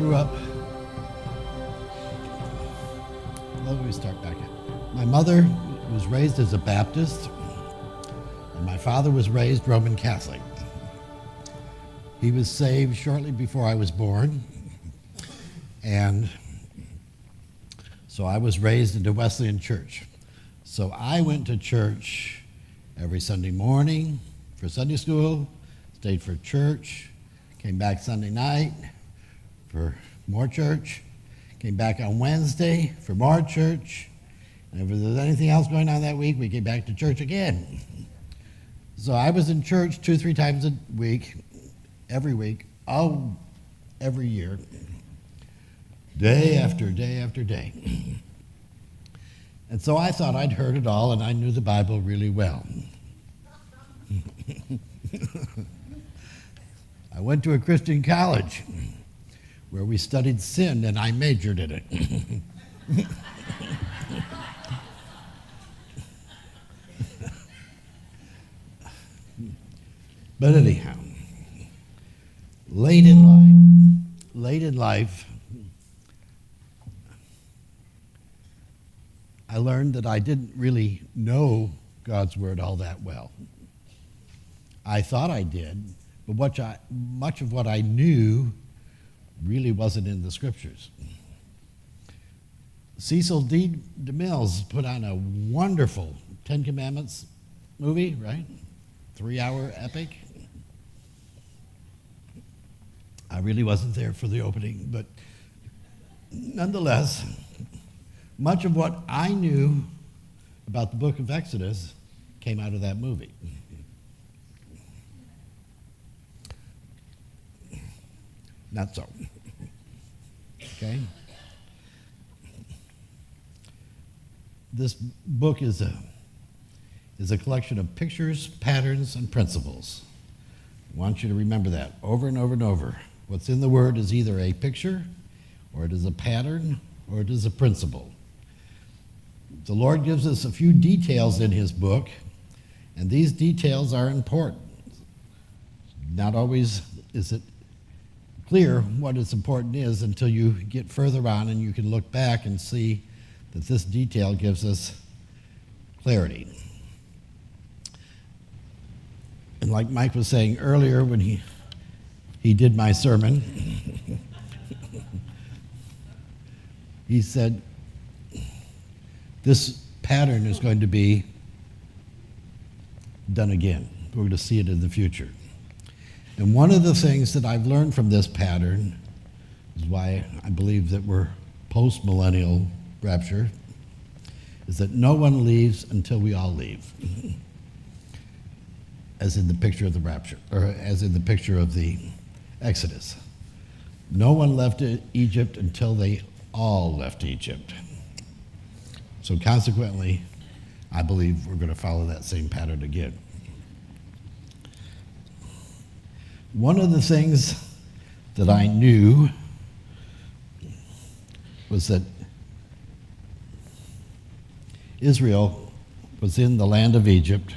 grew up, let me start back in. My mother was raised as a Baptist, and my father was raised Roman Catholic. He was saved shortly before I was born, and so I was raised in a Wesleyan church. So I went to church every Sunday morning for Sunday school, stayed for church, came back Sunday night for more church, came back on Wednesday for more church, and if there was anything else going on that week, we came back to church again. So I was in church 2-3 times a week, every week, every year, day after day after day. And so I thought I'd heard it all and I knew the Bible really well. I went to a Christian college where we studied sin and I majored in it. But anyhow, late in life, I learned that I didn't really know God's Word all that well. I thought I did, but much of what I knew really wasn't in the Scriptures. Cecil D. DeMille's put on a wonderful Ten Commandments movie, right? 3-hour epic. I really wasn't there for the opening, but nonetheless, much of what I knew about the book of Exodus came out of that movie. Not so. Okay? This book is a collection of pictures, patterns, and principles. I want you to remember that over and over and over. What's in the Word is either a picture, or it is a pattern, or it is a principle. The Lord gives us a few details in His book, and these details are important. Not always is it clear what is important is until you get further on and you can look back and see that this detail gives us clarity. And like Mike was saying earlier when he did my sermon, he said, this pattern is going to be done again. We're going to see it in the future. And one of the things that I've learned from this pattern is why I believe that we're post-millennial rapture, is that no one leaves until we all leave. As in the picture of the rapture, or as in the picture of the Exodus. No one left Egypt until they all left Egypt. So consequently, I believe we're going to follow that same pattern again. One of the things that I knew was that Israel was in the land of Egypt.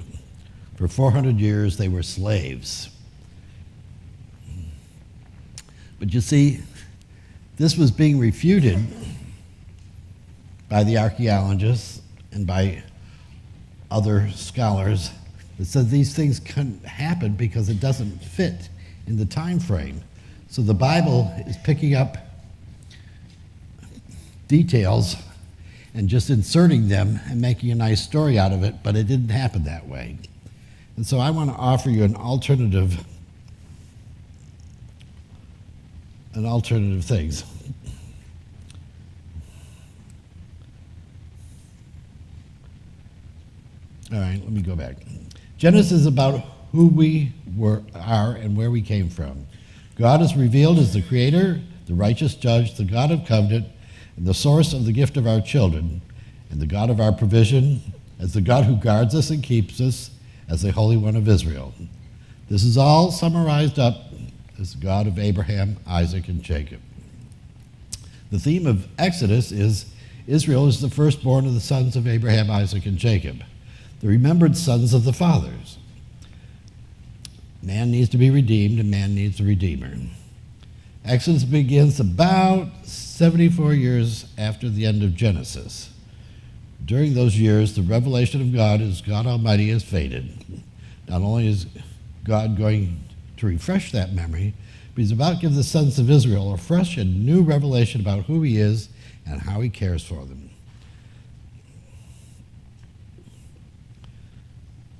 For 400 years, they were slaves. But you see, this was being refuted by the archaeologists and by other scholars that said these things couldn't happen because it doesn't fit in the time frame. So the Bible is picking up details and just inserting them and making a nice story out of it, but it didn't happen that way. And so I want to offer you an alternative things. All right, let me go back. Genesis is about who we are and where we came from. God is revealed as the creator, the righteous judge, the God of covenant, and the source of the gift of our children, and the God of our provision, as the God who guards us and keeps us, as the Holy One of Israel. This is all summarized up as the God of Abraham, Isaac, and Jacob. The theme of Exodus is Israel is the firstborn of the sons of Abraham, Isaac, and Jacob, the remembered sons of the fathers. Man needs to be redeemed, and man needs a redeemer. Exodus begins about 74 years after the end of Genesis. During those years, the revelation of God as God Almighty has faded. Not only is God going to refresh that memory, but he's about to give the sons of Israel a fresh and new revelation about who he is and how he cares for them.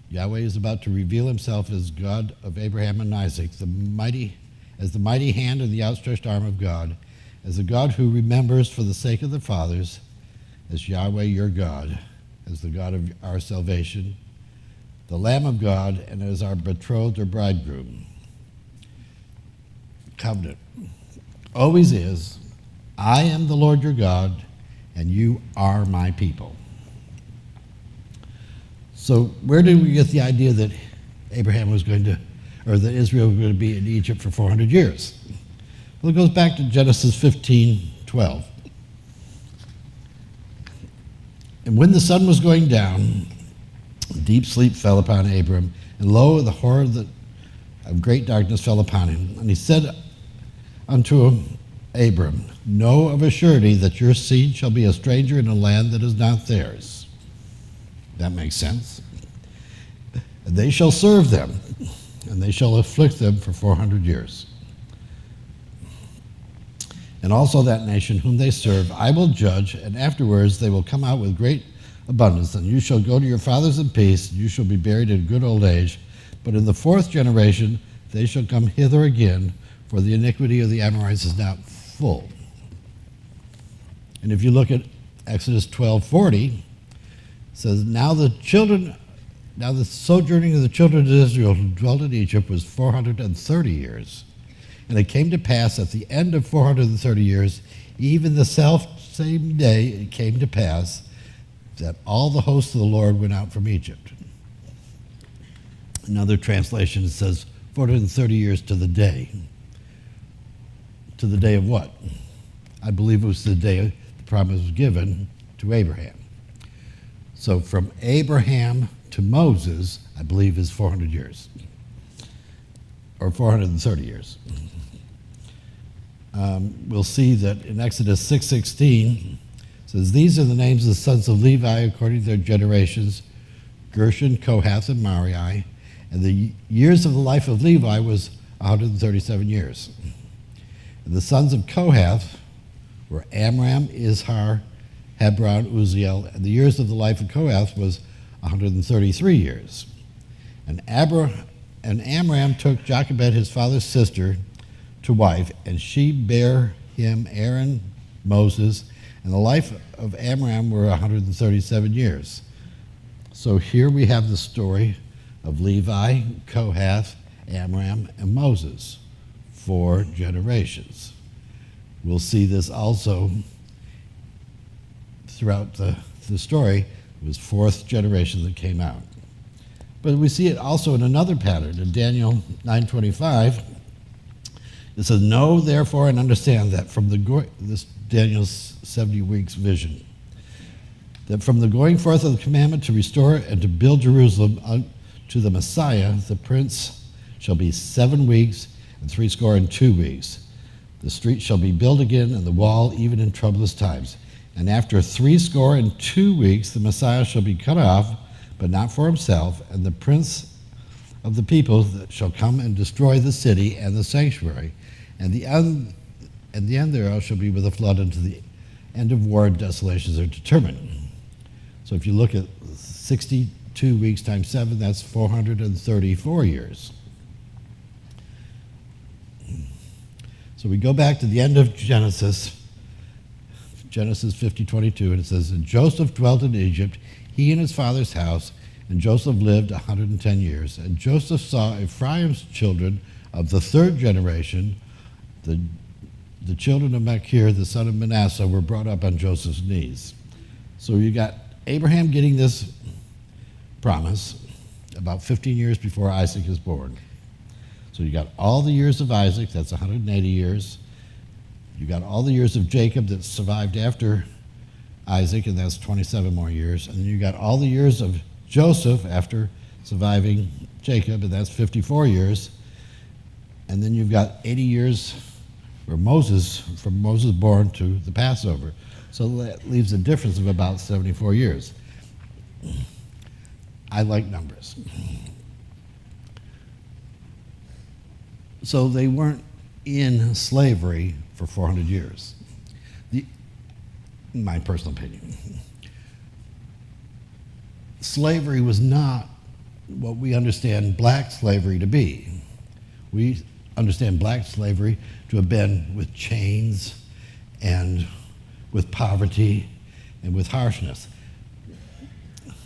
Yahweh is about to reveal himself as God of Abraham and Isaac, the mighty hand and the outstretched arm of God, as a God who remembers for the sake of the fathers, as Yahweh your God, as the God of our salvation, the Lamb of God, and as our betrothed or bridegroom. Covenant always is, I am the Lord your God, and you are my people. So where did we get the idea that Abraham was going to, or that Israel was going to be in Egypt for 400 years? Well, it goes back to Genesis 15:12. And when the sun was going down, deep sleep fell upon Abram, and lo, the horror of great darkness fell upon him. And he said unto Abram, know of a surety that your seed shall be a stranger in a land that is not theirs. That makes sense. And they shall serve them, and they shall afflict them for 400 years. And also that nation whom they serve I will judge, and afterwards they will come out with great abundance. And you shall go to your fathers in peace, and you shall be buried in good old age. But in the fourth generation they shall come hither again, for the iniquity of the Amorites is now full. And if you look at Exodus 12:40, says, now the sojourning of the children of Israel who dwelt in Egypt was 430 years. And it came to pass at the end of 430 years, even the same day it came to pass, that all the hosts of the Lord went out from Egypt. Another translation says 430 years to the day. To the day of what? I believe it was the day the promise was given to Abraham. So from Abraham to Moses, I believe, is 400 years, or 430 years. We'll see that in Exodus 6:16, it says, these are the names of the sons of Levi according to their generations, Gershon, Kohath, and Merari. And the years of the life of Levi was 137 years. And the sons of Kohath were Amram, Izhar, Hebron, Uzziel, and the years of the life of Kohath was 133 years. And Amram took Jochebed, his father's sister, to wife, and she bare him Aaron, Moses, and the life of Amram were 137 years. So here we have the story of Levi, Kohath, Amram, and Moses, 4 generations. We'll see this also throughout the story. It was 4th generation that came out. But we see it also in another pattern. In Daniel 9:25, it says, know therefore and understand that from this Daniel's 70 weeks vision, that from the going forth of the commandment to restore and to build Jerusalem unto the Messiah, the prince shall be 7 weeks and 62 weeks. The street shall be built again, and the wall even in troublous times. And after 62 weeks, the Messiah shall be cut off, but not for himself, and the prince of the people that shall come and destroy the city and the sanctuary. And the end thereof shall be with a flood until the end of war and desolations are determined. So if you look at 62 weeks times 7, that's 434 years. So we go back to the end of Genesis 50:22, and it says, and Joseph dwelt in Egypt, he and his father's house, and Joseph lived 110 years. And Joseph saw Ephraim's children of the 3rd generation, the children of Machir, the son of Manasseh, were brought up on Joseph's knees. So you got Abraham getting this promise about 15 years before Isaac is born. So you got all the years of Isaac, that's 180 years. You got all the years of Jacob that survived after Isaac, and that's 27 more years. And then you got all the years of Joseph after surviving Jacob, and that's 54 years. And then you've got 80 years from Moses born to the Passover. So that leaves a difference of about 74 years. I like numbers. So they weren't in slavery for 400 years, in my personal opinion. Slavery was not what we understand black slavery to be. We understand black slavery to have been with chains and with poverty and with harshness.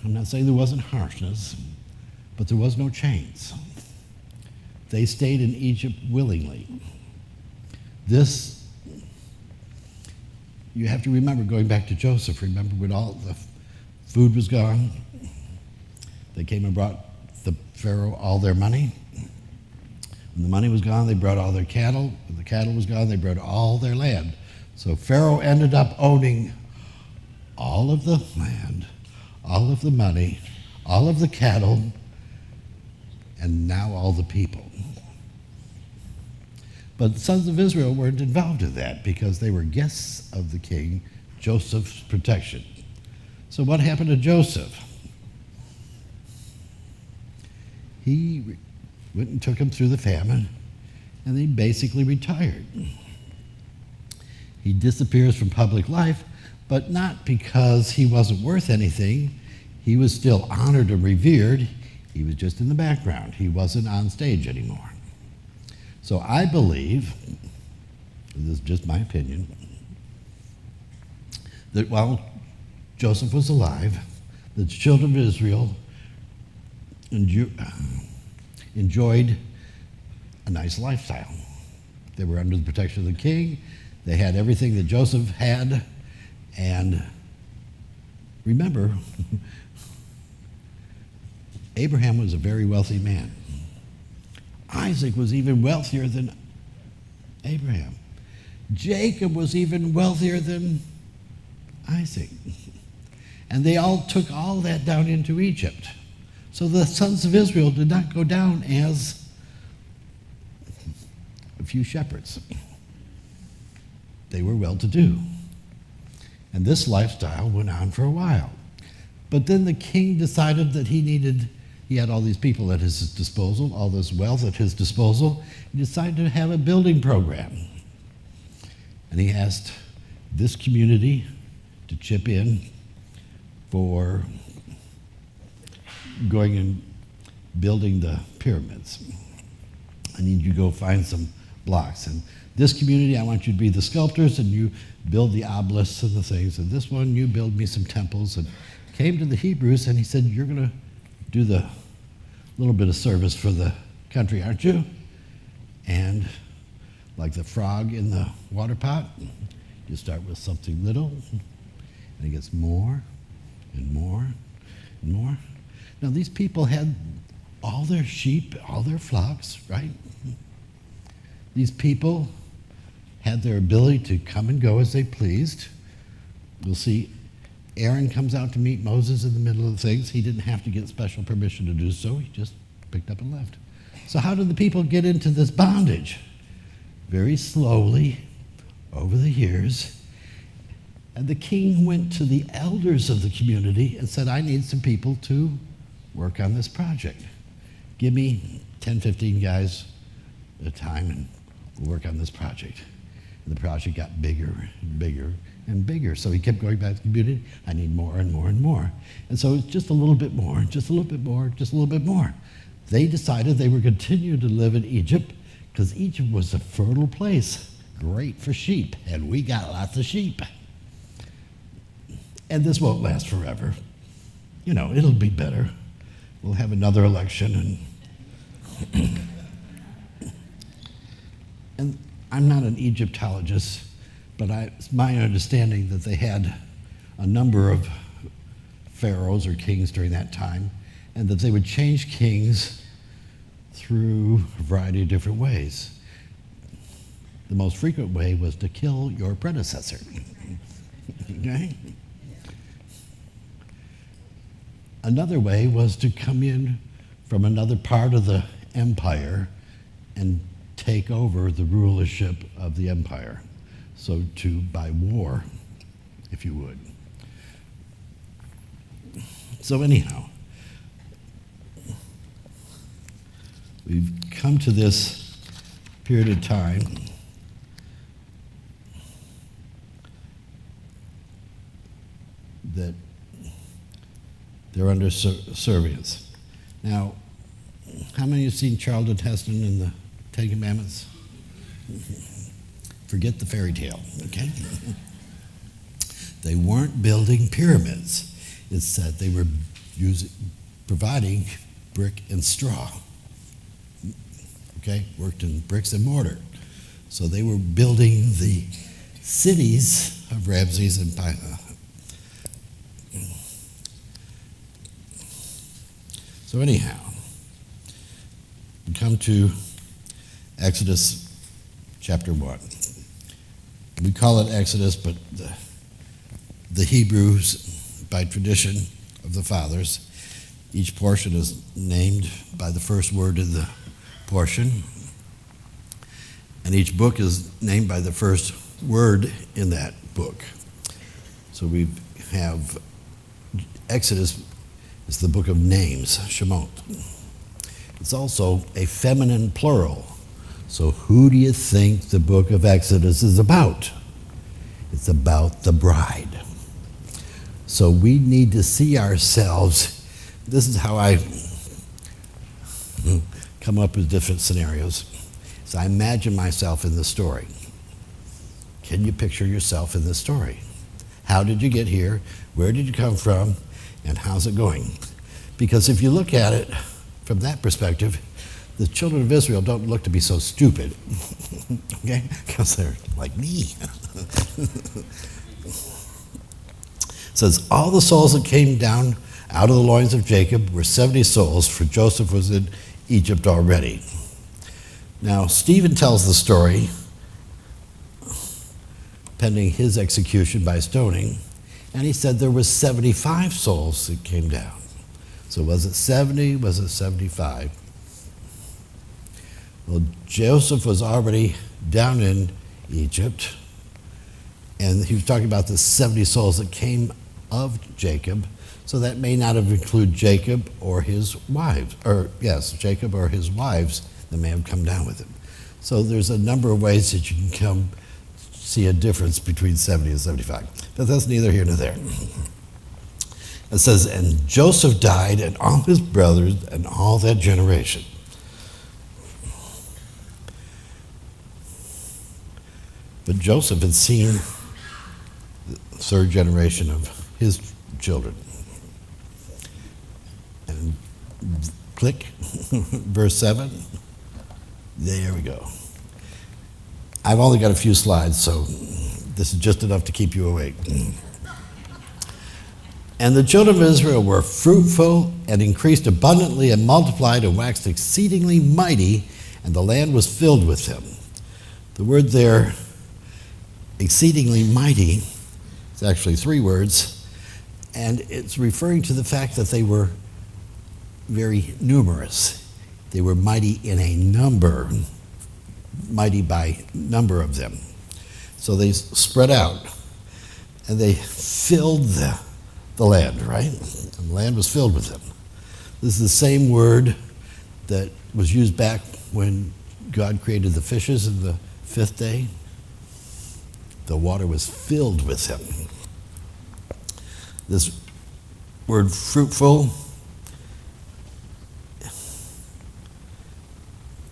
I'm not saying there wasn't harshness, but there was no chains. They stayed in Egypt willingly. This, you have to remember, going back to Joseph, remember when all the food was gone, they came and brought the Pharaoh all their money. When the money was gone, they brought all their cattle. When the cattle was gone, they brought all their land. So Pharaoh ended up owning all of the land, all of the money, all of the cattle, and now all the people. But the sons of Israel weren't involved in that because they were guests of the king, Joseph's protection. So what happened to Joseph? He went and took him through the famine, and he basically retired. He disappears from public life, but not because he wasn't worth anything. He was still honored and revered. He was just in the background. He wasn't on stage anymore. So I believe, this is just my opinion, that while Joseph was alive, the children of Israel enjoyed a nice lifestyle. They were under the protection of the king. They had everything that Joseph had. And remember, Abraham was a very wealthy man. Isaac was even wealthier than Abraham. Jacob was even wealthier than Isaac. And they all took all that down into Egypt. So the sons of Israel did not go down as a few shepherds. They were well-to-do. And this lifestyle went on for a while. But then the king decided that he had all these people at his disposal, all this wealth at his disposal. He decided to have a building program. And he asked this community to chip in for going and building the pyramids. I need you to go find some blocks. And this community, I want you to be the sculptors, and you build the obelisks and the things. And this one, you build me some temples. And came to the Hebrews, and he said, you're going to do the little bit of service for the country, aren't you? And like the frog in the water pot, you start with something little, and it gets more and more and more. Now, these people had all their sheep, all their flocks, right? These people had their ability to come and go as they pleased. You'll see Aaron comes out to meet Moses in the middle of the things. He didn't have to get special permission to do so. He just picked up and left. So how did the people get into this bondage? Very slowly, over the years. And the king went to the elders of the community and said, I need some people to work on this project. Give me 10, 15 guys at a time, and we'll work on this project. And the project got bigger and bigger and bigger. So he kept going back to the community. I need more and more and more. And so it's just a little bit more, just a little bit more, just a little bit more. They decided they would continue to live in Egypt because Egypt was a fertile place, great for sheep, and we got lots of sheep. And this won't last forever. You know, it'll be better. We'll have another election, and I'm not an Egyptologist, but it's my understanding that they had a number of pharaohs or kings during that time, and that they would change kings through a variety of different ways. The most frequent way was to kill your predecessor. Okay? Another way was to come in from another part of the empire and take over the rulership of the empire. So by war, if you would. So anyhow, we've come to this period of time that they're under surveillance. Now, how many have seen Charlton Heston in the Ten Commandments? Forget the fairy tale, okay? They weren't building pyramids. It said they were providing brick and straw, okay? Worked in bricks and mortar. So they were building the cities of Ramses and So anyhow, we come to Exodus chapter 1. We call it Exodus, but the Hebrews, by tradition of the fathers, each portion is named by the first word in the portion, and each book is named by the first word in that book. So we have Exodus is the book of names, Shemot. It's also a feminine plural. So who do you think the book of Exodus is about? It's about the bride. So we need to see ourselves. This is how I come up with different scenarios. So I imagine myself in the story. Can you picture yourself in the story? How did you get here? Where did you come from? And how's it going? Because if you look at it from that perspective, the children of Israel don't look to be so stupid, okay? Because they're like me. It says, all the souls that came down out of the loins of Jacob were 70 souls, for Joseph was in Egypt already. Now, Stephen tells the story, pending his execution by stoning, and he said there was 75 souls that came down. So was it 70? Was it 75? Well, Joseph was already down in Egypt, and he was talking about the 70 souls that came of Jacob, so that may not have included Jacob or his wives, Jacob or his wives that may have come down with him. So there's a number of ways that you can see a difference between 70 and 75. But that's neither here nor there. It says, and Joseph died, and all his brothers, and all that generation. But Joseph had seen the third generation of his children. And click, verse 7. There we go. I've only got a few slides, so this is just enough to keep you awake. And the children of Israel were fruitful and increased abundantly and multiplied and waxed exceedingly mighty, and the land was filled with them. The word there, exceedingly mighty, is actually 3 words, and it's referring to the fact that they were very numerous. They were mighty in a number, mighty by number of them. So they spread out, and they filled the land, right? And the land was filled with them. This is the same word that was used back when God created the fishes in the 5th day. The water was filled with them. This word fruitful,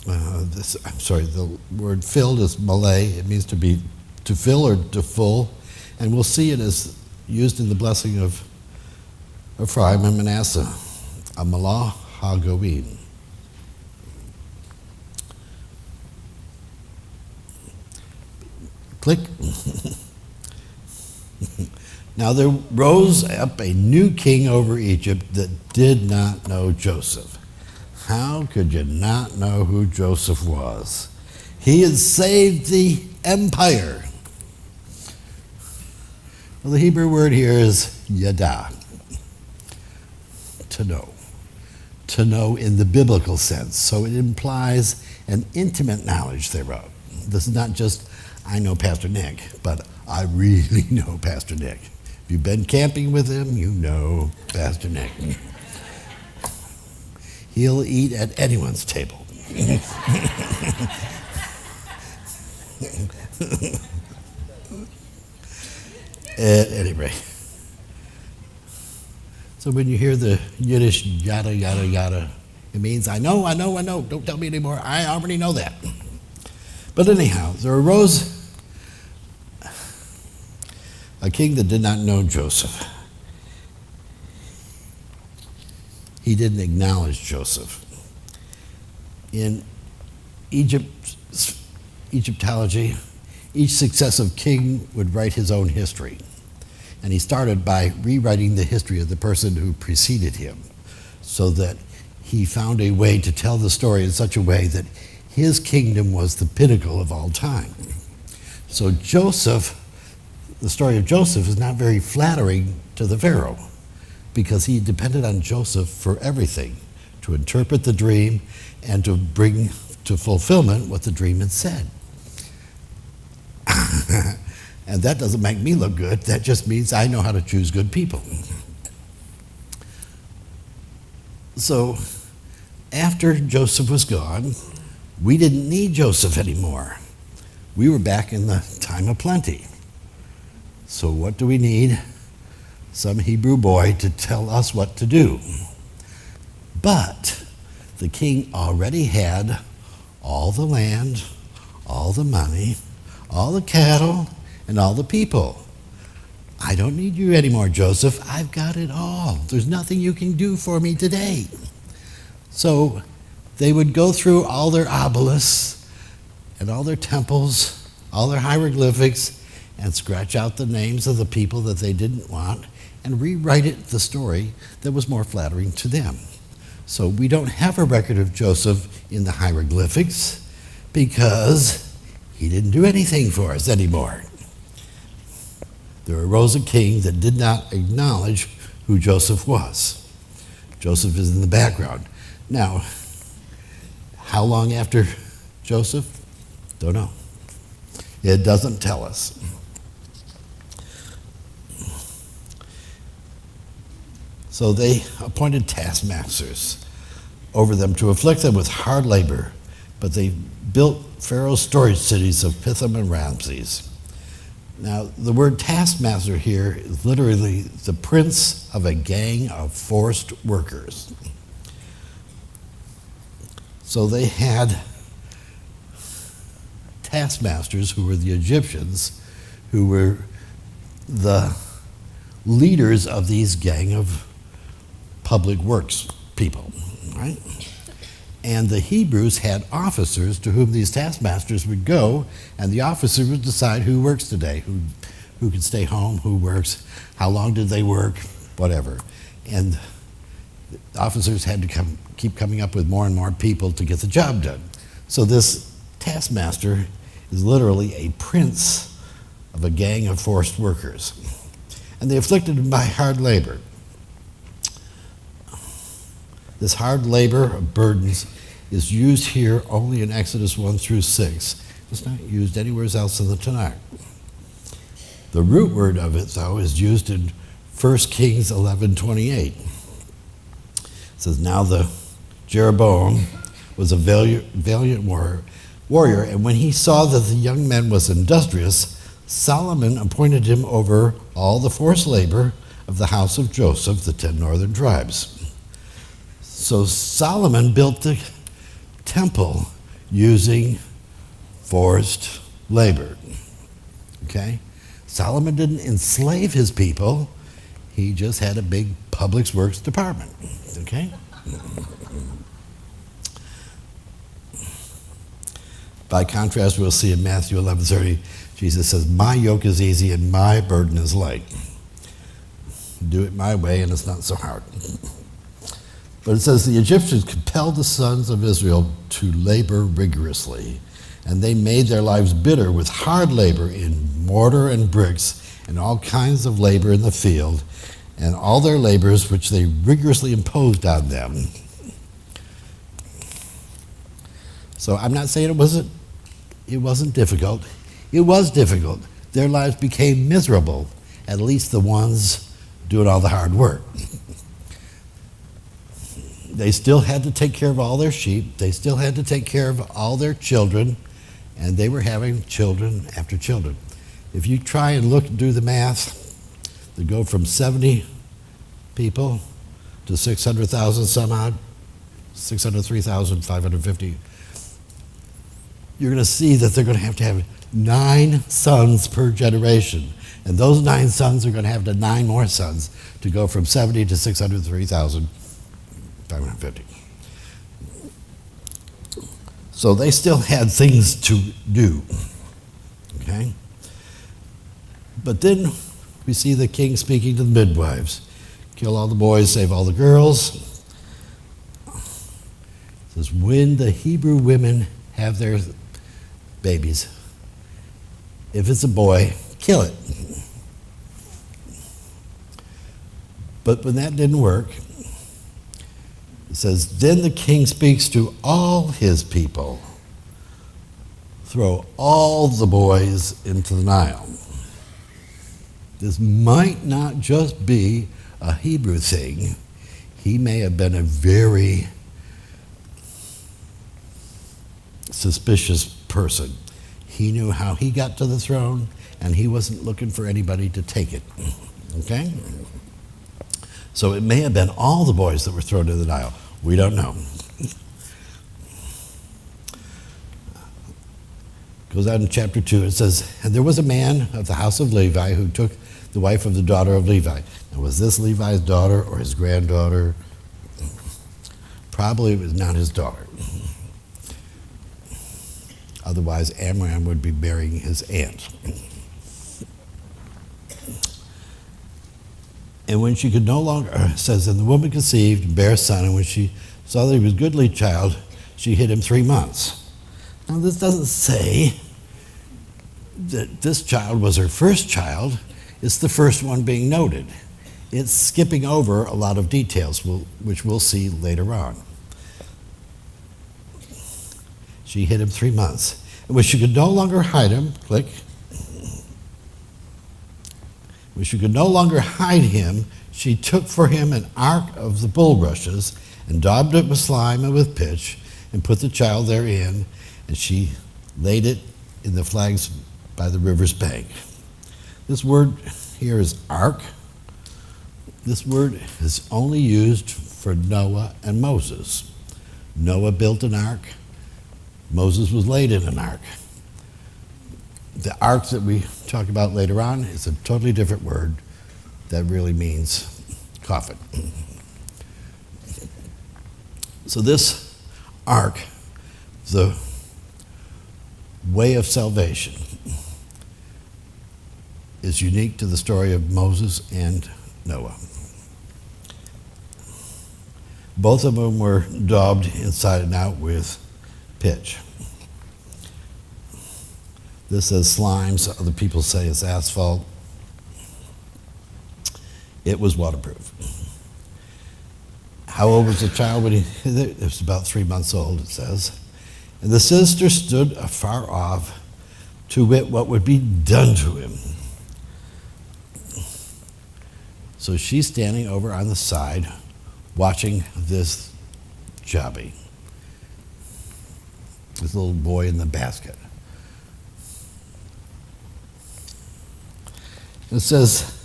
the word filled is Malay. It means to fill or to full. And we'll see it as used in the blessing of Ephraim and Manasseh, Amalah HaGoim. Click. Now there rose up a new king over Egypt that did not know Joseph. How could you not know who Joseph was? He had saved the empire. Well, the Hebrew word here is yada, to know in the biblical sense. So it implies and intimate knowledge thereof. This is not just, I know Pastor Nick, but I really know Pastor Nick. If you've been camping with him, you know Pastor Nick. He'll eat at anyone's table. At any rate. So when you hear the Yiddish yada, yada, yada, it means I know, don't tell me anymore, I already know that. But anyhow, there arose a king that did not know Joseph. He didn't acknowledge Joseph. In Egyptology, each successive king would write his own history. And he started by rewriting the history of the person who preceded him so that he found a way to tell the story in such a way that his kingdom was the pinnacle of all time. So Joseph, the story of Joseph is not very flattering to the Pharaoh because he depended on Joseph for everything, to interpret the dream and to bring to fulfillment what the dream had said. And that doesn't make me look good. That just means I know how to choose good people. So after Joseph was gone, we didn't need Joseph anymore. We were back in the time of plenty. So what do we need? Some Hebrew boy to tell us what to do. But the king already had all the land, all the money, all the cattle, and all the people. I don't need you anymore, Joseph. I've got it all. There's nothing you can do for me today. So they would go through all their obelisks and all their temples, all their hieroglyphics, and scratch out the names of the people that they didn't want and rewrite the story that was more flattering to them. So we don't have a record of Joseph in the hieroglyphics because he didn't do anything for us anymore. There arose a king that did not acknowledge who Joseph was. Joseph is in the background. Now, how long after Joseph? Don't know. It doesn't tell us. So they appointed taskmasters over them to afflict them with hard labor, but they built Pharaoh's storage cities of Pithom and Ramses. Now, the word taskmaster here is literally the prince of a gang of forced workers. So they had taskmasters who were the Egyptians, who were the leaders of these gang of public works people, right? And the Hebrews had officers to whom these taskmasters would go, and the officer would decide who works today, who can stay home, who works, how long did they work, whatever. And the officers had to keep coming up with more and more people to get the job done. So this taskmaster is literally a prince of a gang of forced workers. And they afflicted him by hard labor. This hard labor of burdens is used here only in Exodus 1 through 6. It's not used anywhere else in the Tanakh. The root word of it, though, is used in 1 Kings 11:28. It says, now the Jeroboam was a valiant warrior, and when he saw that the young man was industrious, Solomon appointed him over all the forced labor of the house of Joseph, the 10 northern tribes. So Solomon built the temple using forced labor. Okay? Solomon didn't enslave his people. He just had a big public works department. Okay? By contrast, we'll see in Matthew 11:30, Jesus says, my yoke is easy and my burden is light. Do it my way and it's not so hard. But it says the Egyptians compelled the sons of Israel to labor rigorously, and they made their lives bitter with hard labor in mortar and bricks and all kinds of labor in the field, and all their labors which they rigorously imposed on them. So I'm not saying it wasn't difficult. It was difficult. Their lives became miserable, at least the ones doing all the hard work. They still had to take care of all their sheep. They still had to take care of all their children, and they were having children after children. If you try and do the math, to go from 70 people to 600,000 some odd, 603,550, you're going to see that they're going to have 9 sons per generation. And those 9 sons are going to have 9 more sons to go from 70 to 603,550. So they still had things to do. Okay? But then we see the king speaking to the midwives. Kill all the boys, save all the girls. It says, when the Hebrew women have their babies, if it's a boy, kill it. But when that didn't work, it says, then the king speaks to all his people. Throw all the boys into the Nile. This might not just be a Hebrew thing. He may have been a very suspicious person. He knew how he got to the throne, and he wasn't looking for anybody to take it. Okay? So it may have been all the boys that were thrown into the Nile. We don't know. Goes on in chapter 2, it says, and there was a man of the house of Levi who took the wife of the daughter of Levi. Now, was this Levi's daughter or his granddaughter? Probably it was not his daughter. Otherwise, Amram would be marrying his aunt. And when she could no longer, it says, and the woman conceived and bare a son, and when she saw that he was a goodly child, she hid him 3 months. Now, this doesn't say that this child was her first child. It's the first one being noted. It's skipping over a lot of details, which we'll see later on. She hid him 3 months. And when she could no longer hide him, click. When she could no longer hide him, she took for him an ark of the bulrushes and daubed it with slime and with pitch and put the child therein, and she laid it in the flags by the river's bank. This word here is ark. This word is only used for Noah and Moses. Noah built an ark. Moses was laid in an ark. The ark that we talk about later on is a totally different word that really means coffin. So this ark, the way of salvation, is unique to the story of Moses and Noah. Both of them were daubed inside and out with pitch. This says slime, so other people say it's asphalt. It was waterproof. How old was the child when he hid it? It was about 3 months old, it says. And the sister stood afar off to wit what would be done to him. So she's standing over on the side watching this jobby. This little boy in the basket. It says,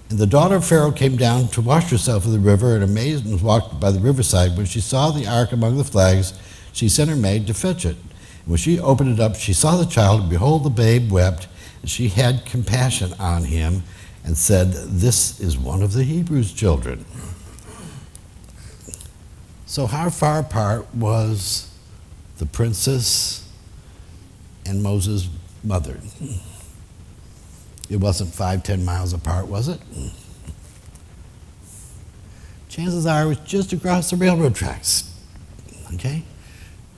and the daughter of Pharaoh came down to wash herself in the river, and amazed and walked by the riverside. When she saw the ark among the flags, she sent her maid to fetch it. And when she opened it up, she saw the child, and behold, the babe wept, and she had compassion on him, and said, this is one of the Hebrews' children. So how far apart was the princess and Moses' mother? It wasn't 5-10 miles apart, was it? Chances are it was just across the railroad tracks. Okay?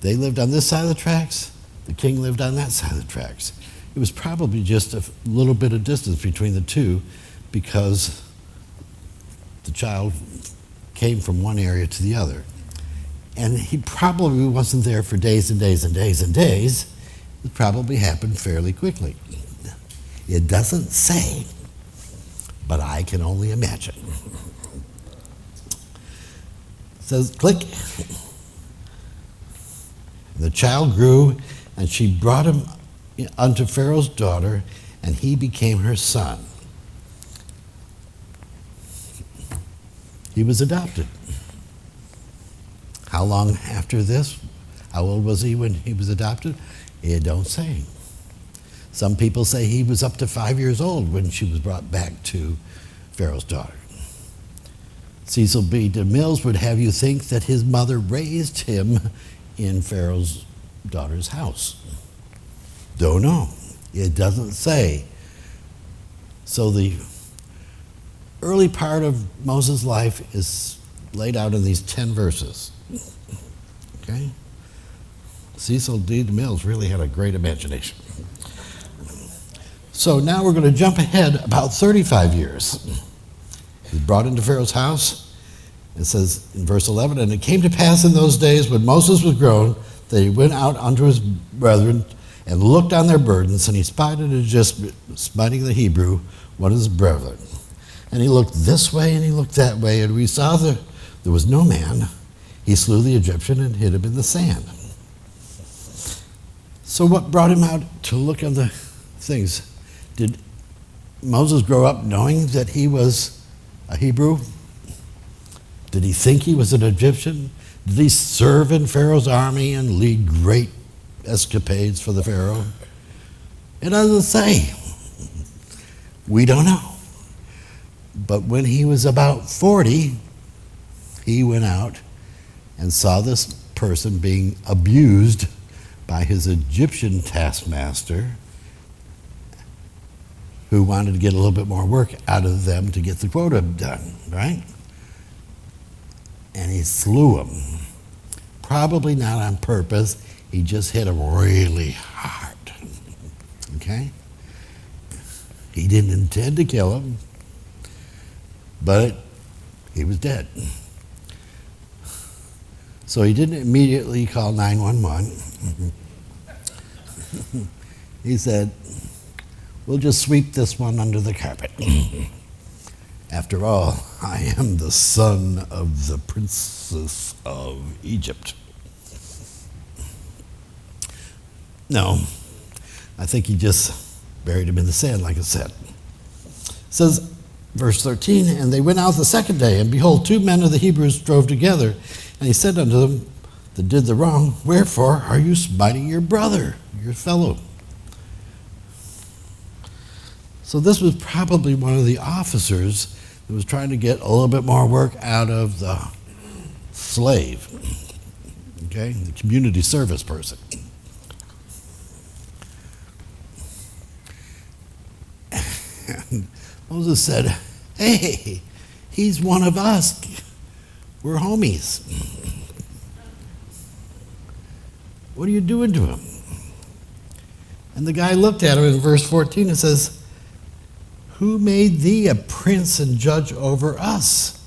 They lived on this side of the tracks. The king lived on that side of the tracks. It was probably just a little bit of distance between the two because the child came from one area to the other. And he probably wasn't there for days and days and days and days. It probably happened fairly quickly. It doesn't say, but I can only imagine. It says, click. The child grew, and she brought him unto Pharaoh's daughter, and he became her son. He was adopted. How long after this? How old was he when he was adopted? It don't say. Some people say he was up to 5 years old when she was brought back to Pharaoh's daughter. Cecil B. DeMille would have you think that his mother raised him in Pharaoh's daughter's house. Don't know. It doesn't say. So the early part of Moses' life is laid out in these 10 verses. Okay? Cecil D. DeMille really had a great imagination. So now we're going to jump ahead about 35 years. He's brought into Pharaoh's house. It says in verse 11, and it came to pass in those days when Moses was grown that he went out unto his brethren and looked on their burdens, and he spied an Egyptian smiting the Hebrew, one of his brethren. And he looked this way and he looked that way, and we saw that there was no man. He slew the Egyptian and hid him in the sand. So what brought him out to look at the things? Did Moses grow up knowing that he was a Hebrew? Did he think he was an Egyptian? Did he serve in Pharaoh's army and lead great escapades for the Pharaoh? It doesn't say. We don't know. But when he was about 40, he went out and saw this person being abused by his Egyptian taskmaster, who wanted to get a little bit more work out of them to get the quota done, right? And he slew him. Probably not on purpose. He just hit him really hard. Okay? He didn't intend to kill him, but he was dead. So he didn't immediately call 911. He said, we'll just sweep this one under the carpet. After all, I am the son of the princess of Egypt. No, I think he just buried him in the sand, like I said. It says, verse 13, and they went out the second day, and behold, 2 men of the Hebrews drove together. And he said unto them that did the wrong, wherefore are you smiting your brother, your fellow? So this was probably one of the officers that was trying to get a little bit more work out of the slave, okay, the community service person. And Moses said, hey, he's one of us. We're homies. What are you doing to him? And the guy looked at him in verse 14 and says, who made thee a prince and judge over us?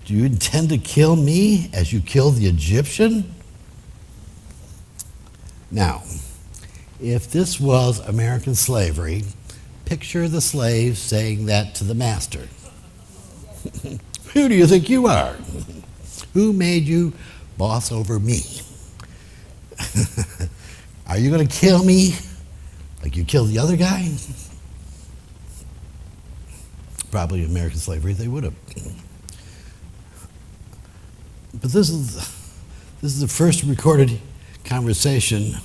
Do you intend to kill me as you killed the Egyptian? Now, if this was American slavery, picture the slave saying that to the master. Who do you think you are? Who made you boss over me? Are you going to kill me like you killed the other guy? Probably in American slavery they would have. But this is the first recorded conversation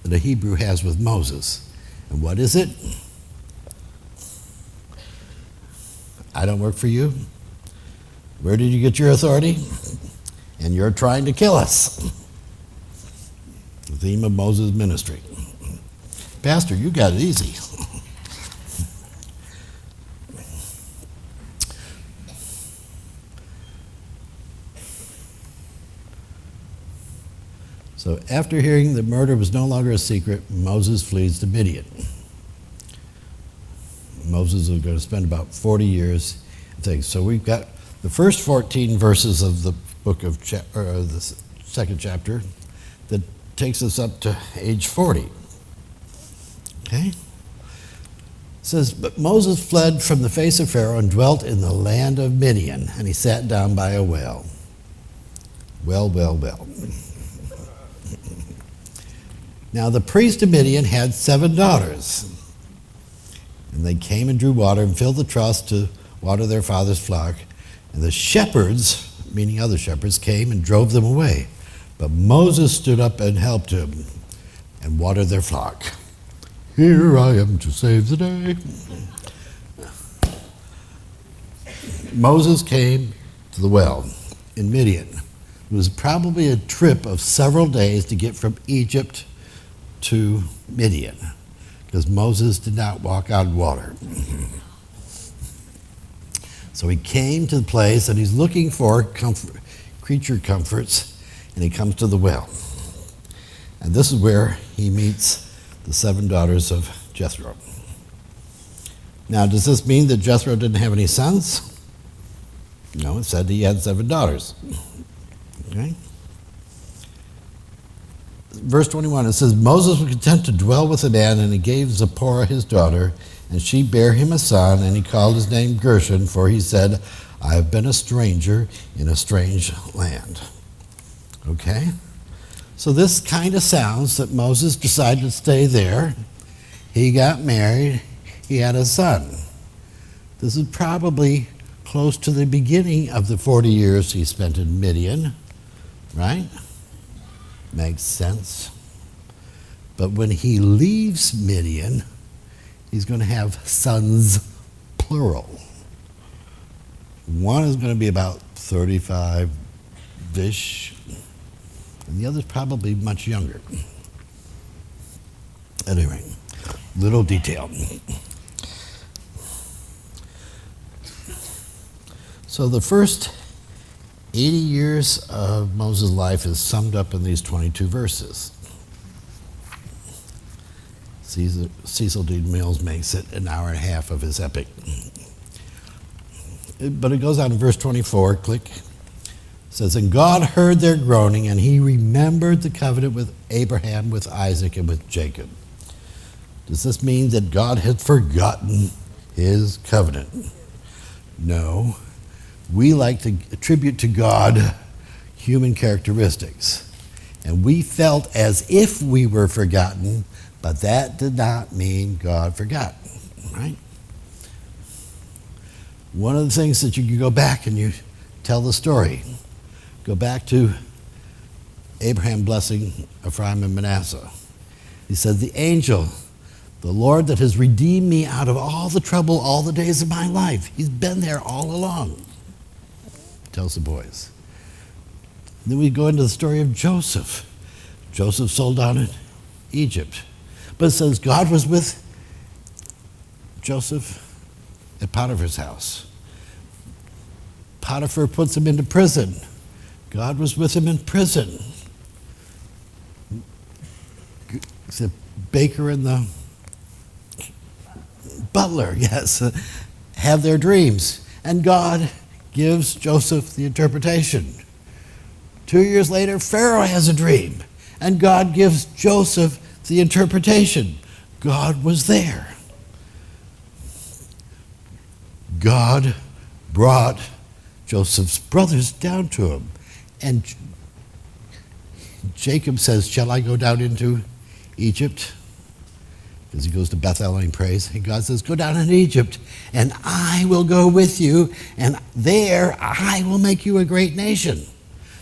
that a Hebrew has with Moses. And what is it? I don't work for you. Where did you get your authority? And you're trying to kill us. The theme of Moses' ministry. Pastor, you got it easy. So after hearing the murder was no longer a secret, Moses flees to Midian. Moses is going to spend about 40 years. So we've got the first 14 verses of the book of the second chapter that takes us up to age 40. Okay? It says, but Moses fled from the face of Pharaoh and dwelt in the land of Midian, and he sat down by a well. Well. Now the priest of Midian had 7 daughters, and they came and drew water and filled the troughs to water their father's flock. And the shepherds, meaning other shepherds, came and drove them away. But Moses stood up and helped him and watered their flock. Here I am to save the day. Moses came to the well in Midian. It was probably a trip of several days to get from Egypt to Midian, because Moses did not walk on water. So he came to the place, and he's looking for creature comforts, and he comes to the well. And this is where he meets the 7 daughters of Jethro. Now, does this mean that Jethro didn't have any sons? No, it said he had 7 daughters. Okay? Verse 21, it says, Moses was content to dwell with a man, and he gave Zipporah his daughter, and she bare him a son, and he called his name Gershon, for he said, I have been a stranger in a strange land. Okay? So this kind of sounds that Moses decided to stay there. He got married. He had a son. This is probably close to the beginning of the 40 years he spent in Midian, right? Makes sense. But when he leaves Midian, he's going to have sons, plural. One is going to be about 35-ish, and the other's probably much younger. Anyway, little detail. So the first 80 years of Moses' life is summed up in these 22 verses. Cecil D. Mills makes it an hour and a half of his epic. But it goes on in verse 24, click. It says, and God heard their groaning, and he remembered the covenant with Abraham, with Isaac, and with Jacob. Does this mean that God had forgotten his covenant? No. We like to attribute to God human characteristics. And we felt as if we were forgotten, but that did not mean God forgot, right? One of the things that you can go back and you tell the story. Go back to Abraham blessing Ephraim and Manasseh. He said, the angel, the Lord that has redeemed me out of all the trouble all the days of my life. He's been there all along. Tells the boys. Then we go into the story of Joseph. Joseph sold down in Egypt. But it says God was with Joseph at Potiphar's house. Potiphar puts him into prison. God was with him in prison. The baker and the butler, yes, have their dreams. And God gives Joseph the interpretation. 2 years later, Pharaoh has a dream, and God gives Joseph the interpretation. God was there. God brought Joseph's brothers down to him. And Jacob says, shall I go down into Egypt? Because he goes to Bethel and he prays. And God says, go down into Egypt, and I will go with you, and there I will make you a great nation.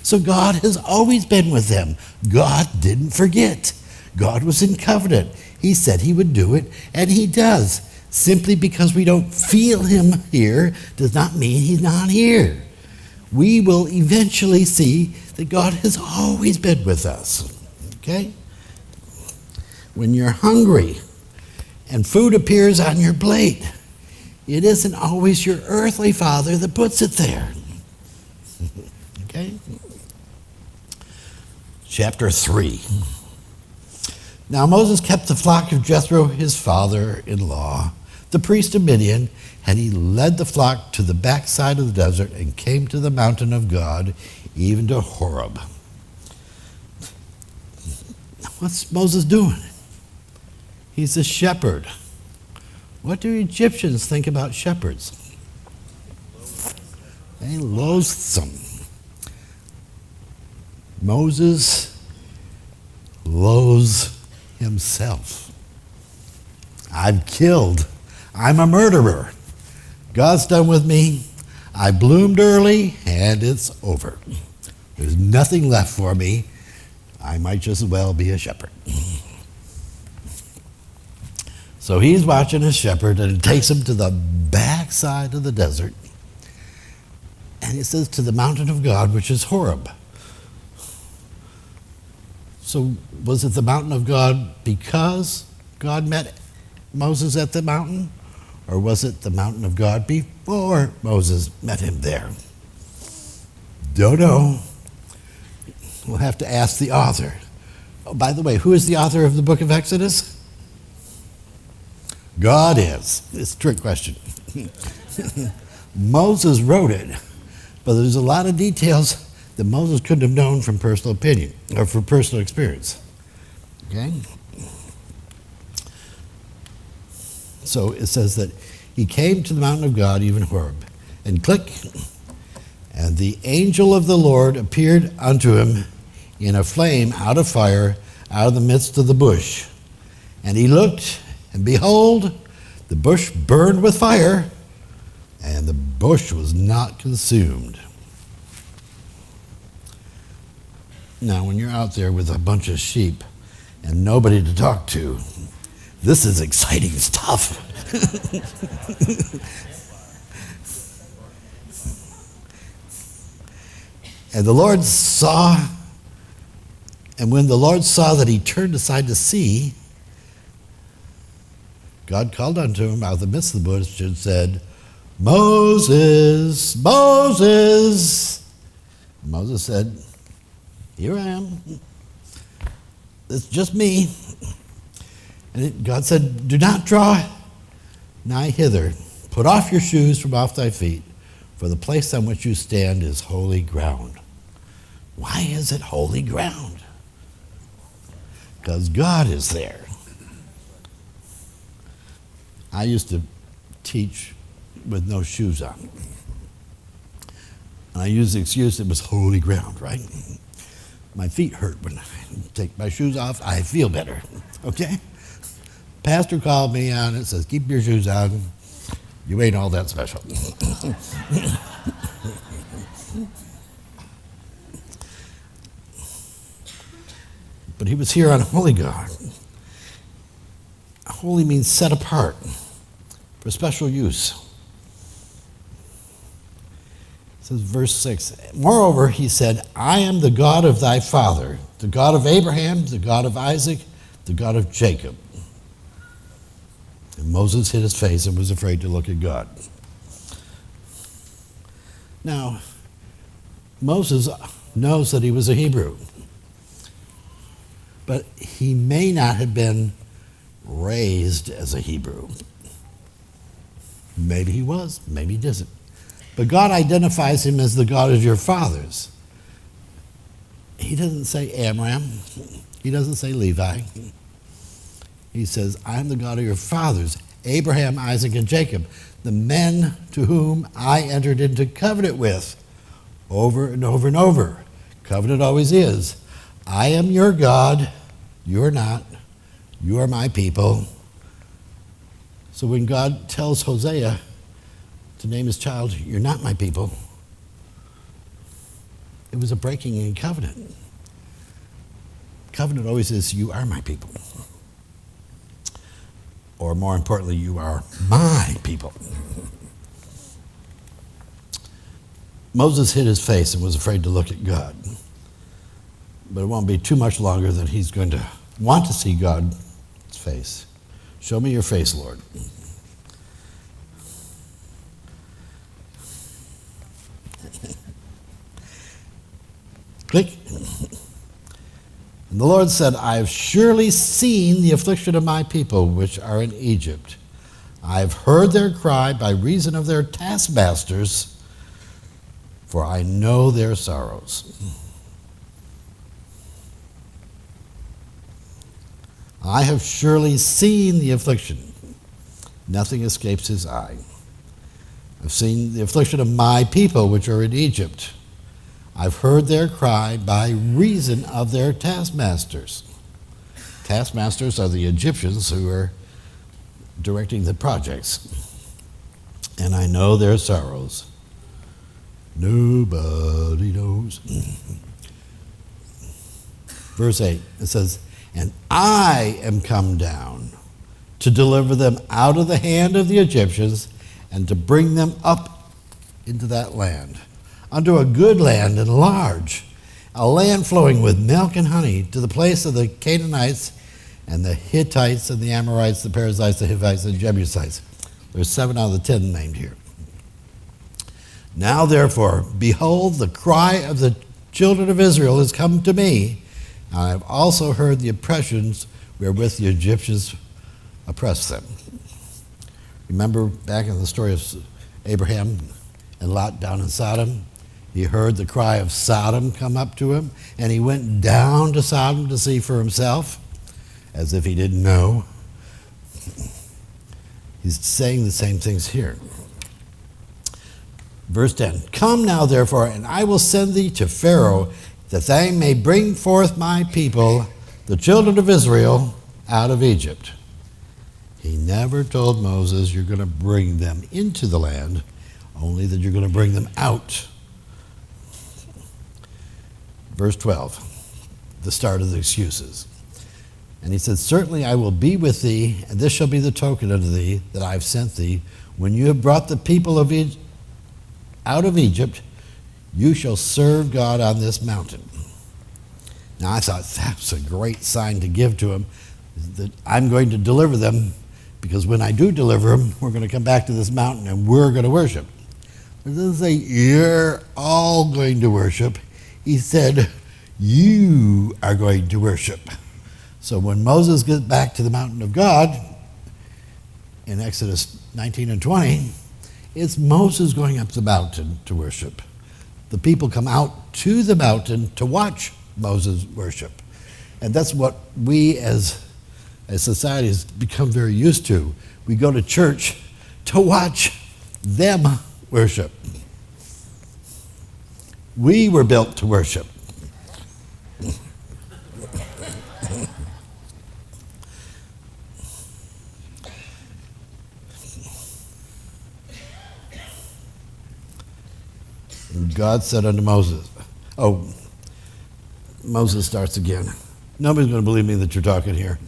So God has always been with them. God didn't forget. God was in covenant. He said he would do it, and he does. Simply because we don't feel him here does not mean he's not here. We will eventually see that God has always been with us. Okay? When you're hungry and food appears on your plate, it isn't always your earthly father that puts it there. Okay? Chapter 3. Now Moses kept the flock of Jethro, his father-in-law, the priest of Midian, and he led the flock to the backside of the desert and came to the mountain of God even to Horeb. What's Moses doing? He's a shepherd. What do Egyptians think about shepherds? They loathsome. Moses loathes himself. I've killed. I'm a murderer. God's done with me. I bloomed early, and it's over. There's nothing left for me. I might just as well be a shepherd. So he's watching a shepherd, and it takes him to the backside of the desert. And it says, to the mountain of God, which is Horeb. So was it the mountain of God because God met Moses at the mountain? Or was it the mountain of God before Moses met him there? Don't know. We'll have to ask the author. Oh, by the way, who is the author of the book of Exodus? God is. It's a trick question. Moses wrote it, but there's a lot of details that Moses couldn't have known from personal opinion or from personal experience. Okay? So it says that he came to the mountain of God, even Horeb, and click, and the angel of the Lord appeared unto him in a flame out of fire out of the midst of the bush. And he looked, and behold, the bush burned with fire, and the bush was not consumed. Now, when you're out there with a bunch of sheep and nobody to talk to, this is exciting stuff. And the Lord saw, and when the Lord saw that he turned aside to see, God called unto him out of the midst of the bush and said, Moses, Moses. Moses said, here I am. It's just me. And God said, do not draw nigh hither. Put off your shoes from off thy feet, for the place on which you stand is holy ground. Why is it holy ground? Because God is there. I used to teach with no shoes on. And I used the excuse it was holy ground, right? My feet hurt when I take my shoes off. I feel better, okay? Pastor called me on it, says, keep your shoes on. You ain't all that special. But he was here on holy ground. Holy means set apart for special use. It says, verse 6, moreover, he said, I am the God of thy father, the God of Abraham, the God of Isaac, the God of Jacob. And Moses hid his face and was afraid to look at God. Now, Moses knows that he was a Hebrew, but he may not have been raised as a Hebrew. Maybe he was, maybe he didn't. But God identifies him as the God of your fathers. He doesn't say Amram. He doesn't say Levi. He says, I am the God of your fathers, Abraham, Isaac, and Jacob, the men to whom I entered into covenant with over and over and over. Covenant always is. I am your God, you're not. You are my people. So when God tells Hosea to name his child, you're not my people, it was a breaking in covenant. Covenant always is, you are my people. Or more importantly, you are my people. Moses hid his face and was afraid to look at God. But it won't be too much longer that he's going to want to see God's face. Show me your face, Lord. Click. And the Lord said, I have surely seen the affliction of my people which are in Egypt. I have heard their cry by reason of their taskmasters, for I know their sorrows. I have surely seen the affliction. Nothing escapes his eye. I've seen the affliction of my people which are in Egypt. I've heard their cry by reason of their taskmasters. Taskmasters are the Egyptians who are directing the projects. And I know their sorrows. Nobody knows. Verse 8, it says, and I am come down to deliver them out of the hand of the Egyptians and to bring them up into that land, unto a good land and large, a land flowing with milk and honey, to the place of the Canaanites and the Hittites and the Amorites, the Perizzites, the Hivites, and the Jebusites. There's 7 out of the 10 named here. Now therefore, behold, the cry of the children of Israel has come to me, and I have also heard the oppressions wherewith the Egyptians oppressed them. Remember back in the story of Abraham and Lot down in Sodom? He heard the cry of Sodom come up to him, and he went down to Sodom to see for himself, as if he didn't know. He's saying the same things here. Verse 10, come now therefore, and I will send thee to Pharaoh, that they may bring forth my people, the children of Israel, out of Egypt. He never told Moses, you're going to bring them into the land, only that you're going to bring them out. Verse 12, the start of the excuses. And he said, certainly I will be with thee, and this shall be the token unto thee that I have sent thee. When you have brought the people of out of Egypt, you shall serve God on this mountain. Now I thought that's a great sign to give to him, that I'm going to deliver them, because when I do deliver them, we're going to come back to this mountain and we're going to worship. It doesn't say you're all going to worship. He said you are going to worship. So when Moses gets back to the mountain of God, in Exodus 19 and 20, it's Moses going up the mountain to worship. The people come out to the mountain to watch Moses worship. And that's what we as society has become very used to. We go to church to watch them worship. We were built to worship. And God said unto Moses, Moses starts again. Nobody's going to believe me that you're talking here.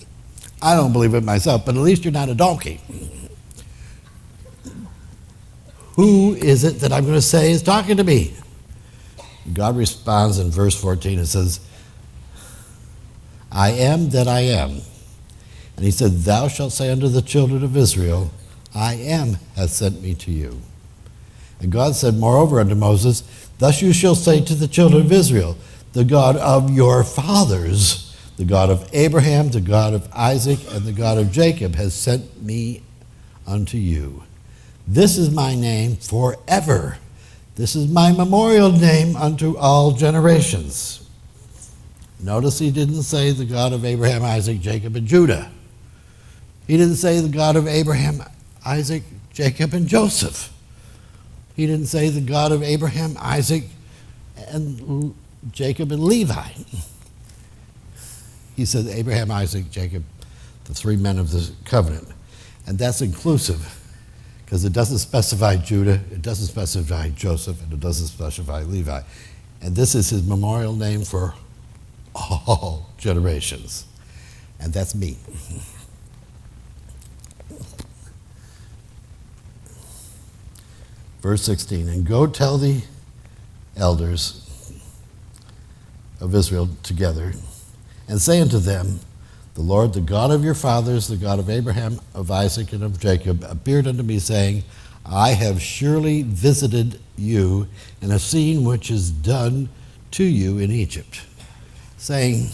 I don't believe it myself, but at least you're not a donkey. Who is it that I'm going to say is talking to me? God responds in verse 14. It says, I am that I am. And he said, thou shalt say unto the children of Israel, I am hath sent me to you. And God said moreover unto Moses, thus you shall say to the children of Israel, the God of your fathers, the God of Abraham, the God of Isaac, and the God of Jacob has sent me unto you. This is my name forever. This is my memorial name unto all generations. Notice he didn't say the God of Abraham, Isaac, Jacob, and Judah. He didn't say the God of Abraham, Isaac, Jacob, and Joseph. He didn't say the God of Abraham, Isaac, and Jacob, and Levi. He said Abraham, Isaac, Jacob, the 3 men of the covenant. And that's inclusive, because it doesn't specify Judah, it doesn't specify Joseph, and it doesn't specify Levi. And this is his memorial name for all generations. And that's me. Verse 16, and go tell the elders of Israel together, and say unto them, the Lord, the God of your fathers, the God of Abraham, of Isaac, and of Jacob, appeared unto me, saying, I have surely visited you, and have seen which is done to you in Egypt. Saying,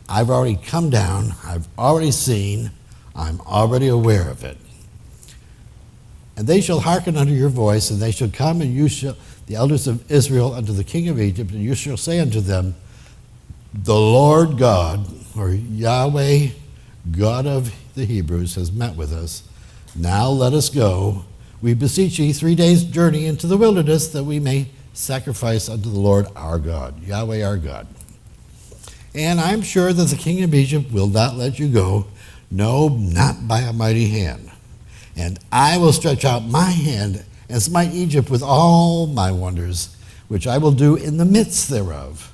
I've already come down, I've already seen, I'm already aware of it. And they shall hearken unto your voice, and they shall come, and the the elders of Israel unto the king of Egypt, and you shall say unto them, the Lord God, or Yahweh, God of the Hebrews, has met with us. Now let us go. We beseech ye 3 days' journey into the wilderness, that we may sacrifice unto the Lord our God, Yahweh our God. And I am sure that the king of Egypt will not let you go, no, not by a mighty hand. And I will stretch out my hand and smite Egypt with all my wonders, which I will do in the midst thereof.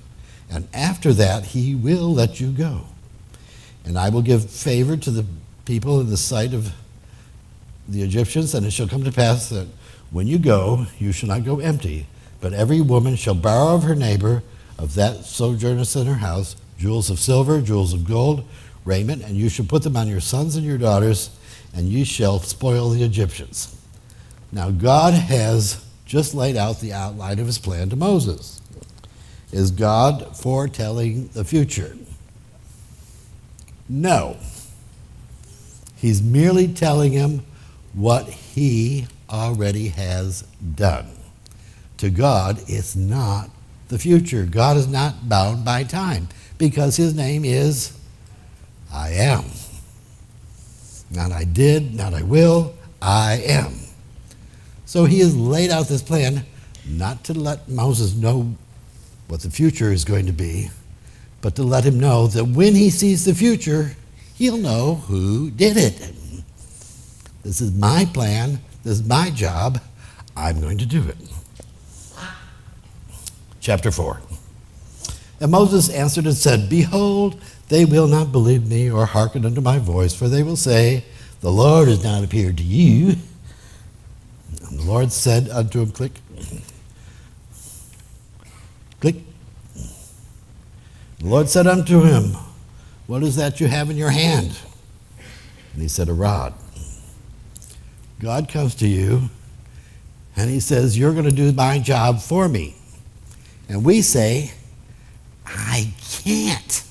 And after that he will let you go. And I will give favor to the people in the sight of the Egyptians, and it shall come to pass that when you go, you shall not go empty, but every woman shall borrow of her neighbor, of that sojourneth in her house, jewels of silver, jewels of gold, raiment, and you shall put them on your sons and your daughters, and you shall spoil the Egyptians. Now God has just laid out the outline of his plan to Moses. Is God foretelling the future? No. He's merely telling him what he already has done. To God, it's not the future. God is not bound by time, because his name is I am. Not I did, not I will, I am. So he has laid out this plan not to let Moses know what the future is going to be, but to let him know that when he sees the future, he'll know who did it. This is my plan. This is my job. I'm going to do it. Chapter 4. And Moses answered and said, behold, they will not believe me or hearken unto my voice, for they will say, the Lord has not appeared to you. And the Lord said unto him, click, click. The Lord said unto him, what is that you have in your hand? And he said, a rod. God comes to you and he says, you're going to do my job for me. And we say, I can't.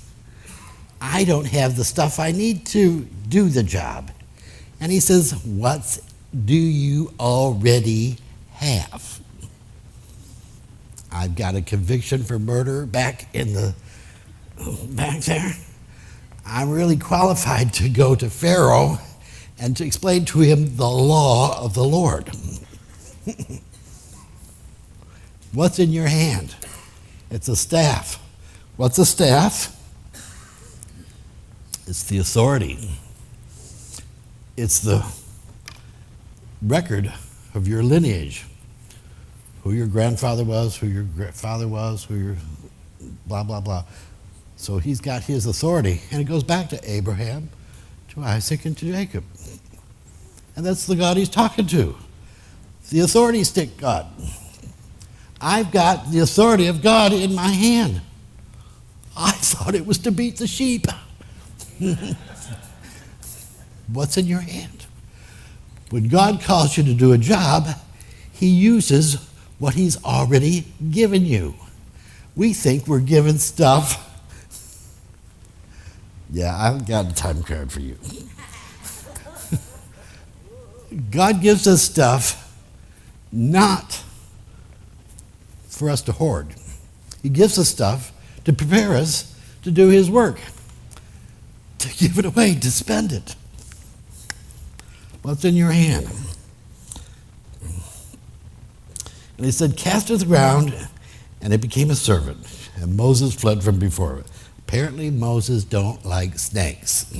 I don't have the stuff I need to do the job. And he says, what do you already have? I've got a conviction for murder back there. I'm really qualified to go to Pharaoh and to explain to him the law of the Lord. What's in your hand? It's a staff. What's a staff? It's the authority. It's the record of your lineage. Who your grandfather was, who your father was, who your blah, blah, blah. So he's got his authority. And it goes back to Abraham, to Isaac, and to Jacob. And that's the God he's talking to. The authority stick God. I've got the authority of God in my hand. I thought it was to beat the sheep. What's in your hand? When God calls you to do a job, he uses what he's already given you. We think we're given stuff. Yeah, I've got a time card for you. God gives us stuff not for us to hoard. He gives us stuff to prepare us to do his work, to give it away, to spend it. What's in your hand? And he said, cast it to the ground, and it became a serpent. And Moses fled from before it. Apparently Moses don't like snakes.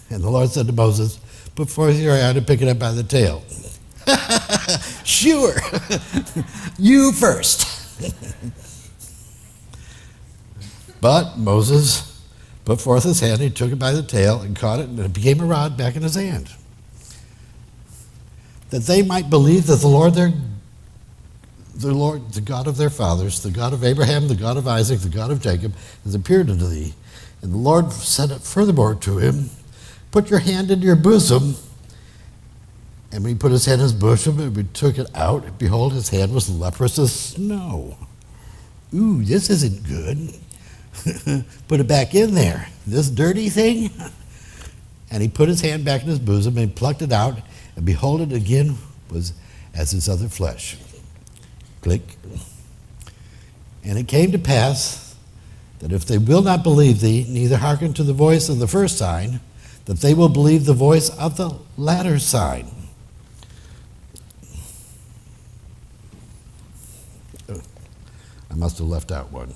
And the Lord said to Moses, put forth your hand and pick it up by the tail. Sure. You first. But Moses put forth his hand, he took it by the tail and caught it, and it became a rod back in his hand. That they might believe that the Lord, the God of their fathers, the God of Abraham, the God of Isaac, the God of Jacob, has appeared unto thee. And the Lord said furthermore to him, put your hand into your bosom. And when he put his hand in his bosom, and we took it out, and behold, his hand was leprous as snow. Ooh, this isn't good. Put it back in there. This dirty thing. And he put his hand back in his bosom and plucked it out, and behold, it again was as his other flesh. Click. And it came to pass that if they will not believe thee, neither hearken to the voice of the first sign, that they will believe the voice of the latter sign. I must have left out one.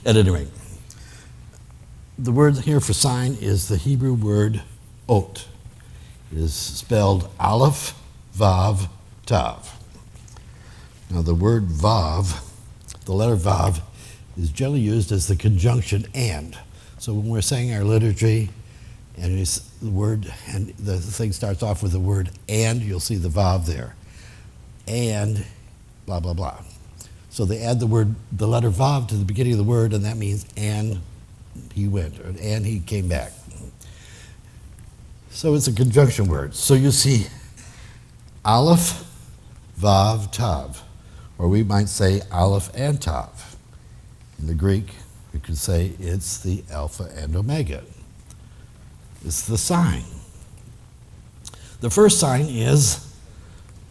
At any rate, the word here for sign is the Hebrew word ot. It is spelled Aleph, Vav, Tav. Now the word Vav, the letter Vav, is generally used as the conjunction and. So when we're saying our liturgy, and it's the word, and the thing starts off with the word and, you'll see the Vav there. And blah, blah, blah. So they add the letter Vav to the beginning of the word, and that means and he went, or and he came back. So it's a conjunction word. So you see Aleph, Vav, Tav, or we might say Aleph and Tav. In the Greek, we could say it's the Alpha and Omega. It's the sign. The first sign is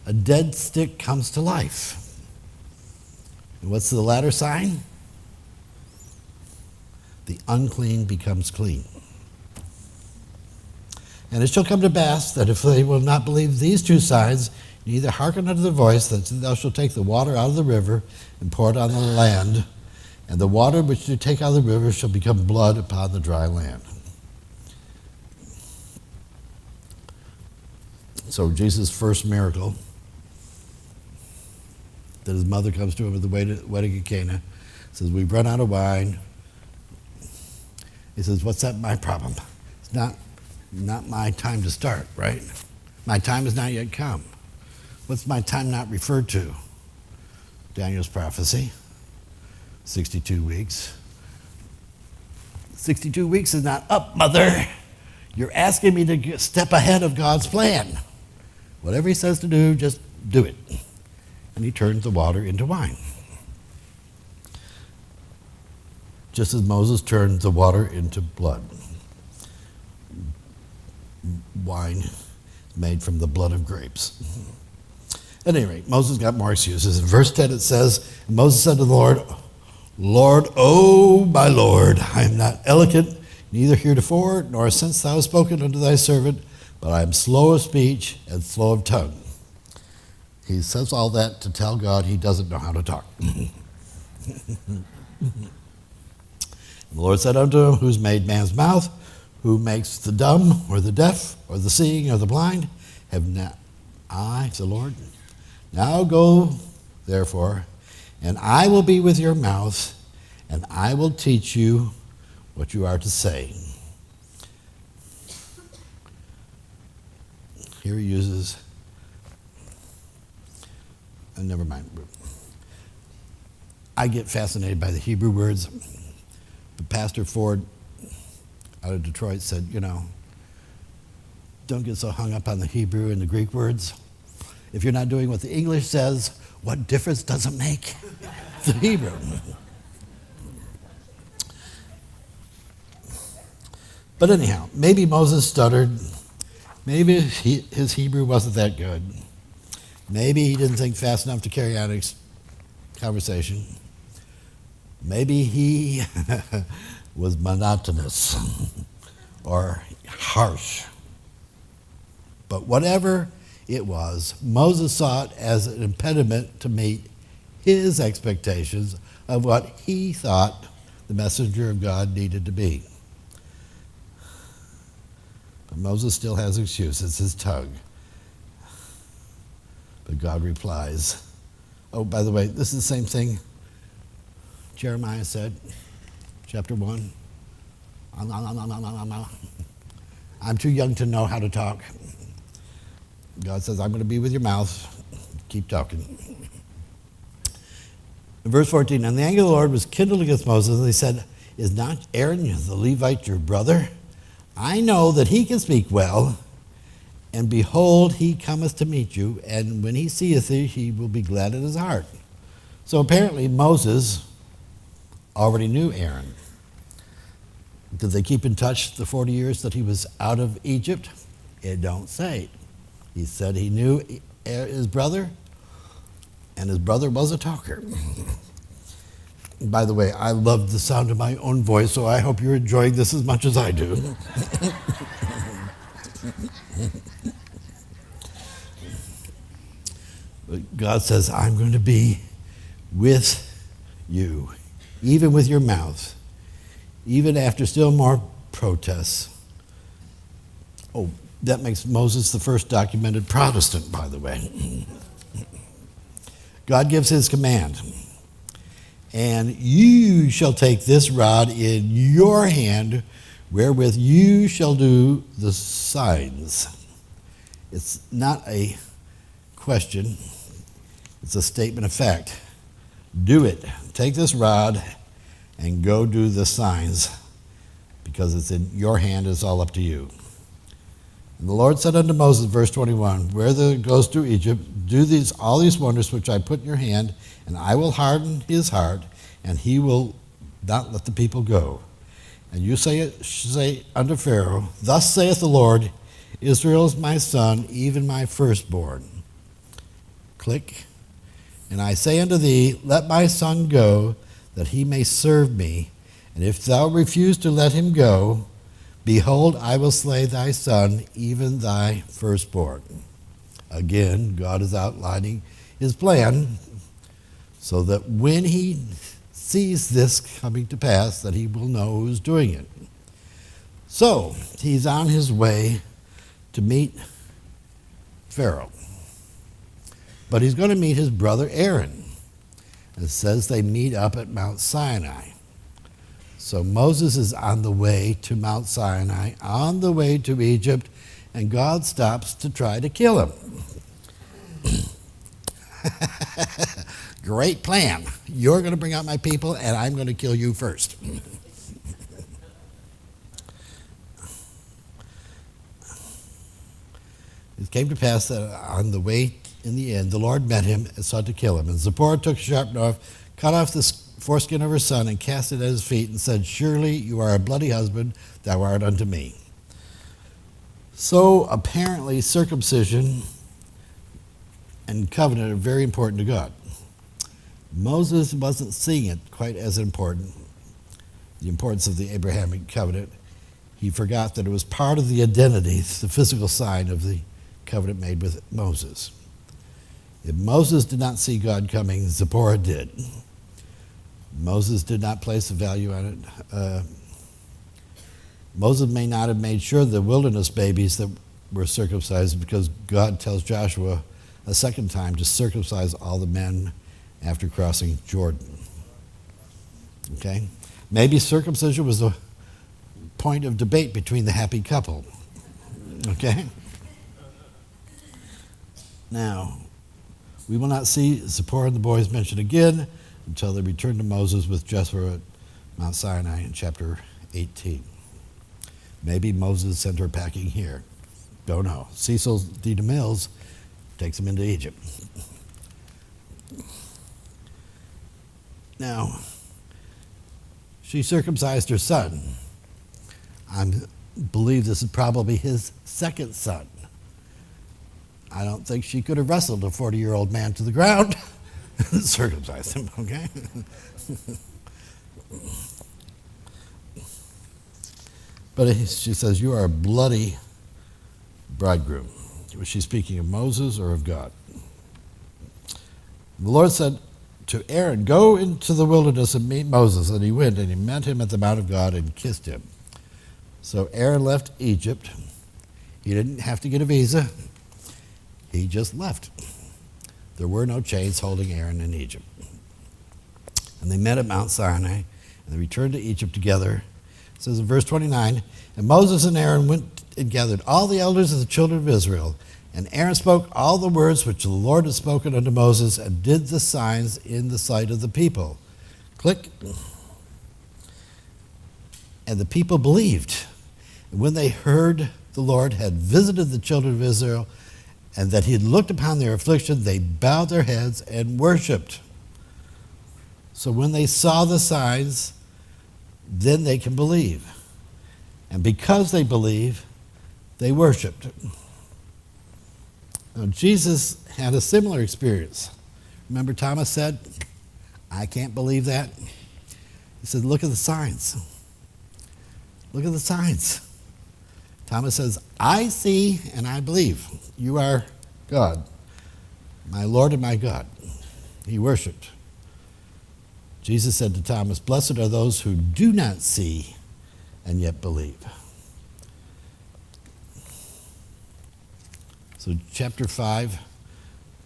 a dead stick comes to life. And what's the latter sign? The unclean becomes clean. And it shall come to pass that if they will not believe these two signs, neither hearken unto the voice, that thou shalt take the water out of the river and pour it on the land, and the water which you take out of the river shall become blood upon the dry land. So Jesus' first miracle, that his mother comes to him at the wedding at Cana, says, we've run out of wine. He says, what's that my problem? It's not my time to start, right? My time has not yet come. What's my time not referred to? Daniel's prophecy, 62 weeks. 62 weeks is not up, mother. You're asking me to step ahead of God's plan. Whatever he says to do, just do it. And he turns the water into wine. Just as Moses turned the water into blood. Wine made from the blood of grapes. At any rate, Moses got more excuses. In verse 10 it says, Moses said to the Lord, Lord, oh my Lord, I am not eloquent, neither heretofore, nor since thou hast spoken unto thy servant, but I am slow of speech and slow of tongue. He says all that to tell God he doesn't know how to talk. And the Lord said unto him, who's made man's mouth? Who makes the dumb or the deaf or the seeing or the blind? Have not I, the Lord? Now go, therefore, and I will be with your mouth, and I will teach you what you are to say. Here he uses, never mind. I get fascinated by the Hebrew words. But Pastor Ford out of Detroit said, don't get so hung up on the Hebrew and the Greek words. If you're not doing what the English says, what difference does it make? The Hebrew. But anyhow, maybe Moses stuttered. Maybe his Hebrew wasn't that good. Maybe he didn't think fast enough to carry on a conversation. Maybe he was monotonous or harsh. But whatever it was, Moses saw it as an impediment to meet his expectations of what he thought the messenger of God needed to be. But Moses still has excuses, his tongue. But God replies. Oh, by the way, this is the same thing Jeremiah said, chapter 1. I'm too young to know how to talk. God says, I'm going to be with your mouth. Keep talking. In verse 14, and the anger of the Lord was kindled against Moses, and he said, is not Aaron the Levite your brother? I know that he can speak well, and behold, he cometh to meet you, and when he seeth thee, he will be glad in his heart. So apparently Moses already knew Aaron. Did they keep in touch the 40 years that he was out of Egypt? It don't say. He said he knew his brother, and his brother was a talker. By the way, I love the sound of my own voice, so I hope you're enjoying this as much as I do. But God says, I'm going to be with you, even with your mouth, even after still more protests. Oh, that makes Moses the first documented Protestant, by the way. God gives his command. And you shall take this rod in your hand, wherewith you shall do the signs. It's not a question. It's a statement of fact. Do it. Take this rod and go do the signs, because it's in your hand. It's all up to you. And the Lord said unto Moses, verse 21, where thou goest to Egypt, do all these wonders which I put in your hand, and I will harden his heart, and he will not let the people go. And you say unto Pharaoh, thus saith the Lord, Israel is my son, even my firstborn. Click. And I say unto thee, let my son go, that he may serve me. And if thou refuse to let him go, behold, I will slay thy son, even thy firstborn. Again, God is outlining his plan so that when he sees this coming to pass, that he will know who's doing it. So, he's on his way to meet Pharaoh. But he's going to meet his brother Aaron. It says they meet up at Mount Sinai. So Moses is on the way to Mount Sinai, on the way to Egypt, and God stops to try to kill him. Great plan. You're going to bring out my people, and I'm going to kill you first. It came to pass that on the way in the end, the Lord met him and sought to kill him. And Zipporah took a sharp knife, cut off the foreskin of her son, and cast it at his feet, and said, surely you are a bloody husband, thou art unto me. So apparently circumcision and covenant are very important to God. Moses wasn't seeing it quite as important, the importance of the Abrahamic covenant. He forgot that it was part of the identity, the physical sign of the covenant made with Moses. If Moses did not see God coming, Zipporah did. Moses did not place a value on it. Moses may not have made sure the wilderness babies that were circumcised, because God tells Joshua a second time to circumcise all the men after crossing Jordan. Okay? Maybe circumcision was a point of debate between the happy couple. Okay? Now, we will not see Zipporah and the boys mentioned again until they return to Moses with Jethro at Mount Sinai in chapter 18. Maybe Moses sent her packing here. Don't know. Cecil D. DeMills takes him into Egypt. Now, she circumcised her son. I believe this is probably his second son. I don't think she could have wrestled a 40-year-old man to the ground and circumcised him, okay? But she says, you are a bloody bridegroom. Was she speaking of Moses or of God? The Lord said to Aaron, go into the wilderness and meet Moses. And he went, and he met him at the mount of God and kissed him. So Aaron left Egypt. He didn't have to get a visa. He just left. There were no chains holding Aaron in Egypt. And they met at Mount Sinai, and they returned to Egypt together. It says in verse 29, and Moses and Aaron went and gathered all the elders of the children of Israel. And Aaron spoke all the words which the Lord had spoken unto Moses, and did the signs in the sight of the people. Click. And the people believed. And when they heard the Lord had visited the children of Israel, and that he had looked upon their affliction, they bowed their heads and worshipped. So when they saw the signs, then they can believe. And because they believe, they worshipped. Now, Jesus had a similar experience. Remember Thomas said, I can't believe that? He said, look at the signs. Look at the signs. Thomas says, I see and I believe. You are God, my Lord and my God. He worshiped. Jesus said to Thomas, blessed are those who do not see and yet believe. So chapter 5, it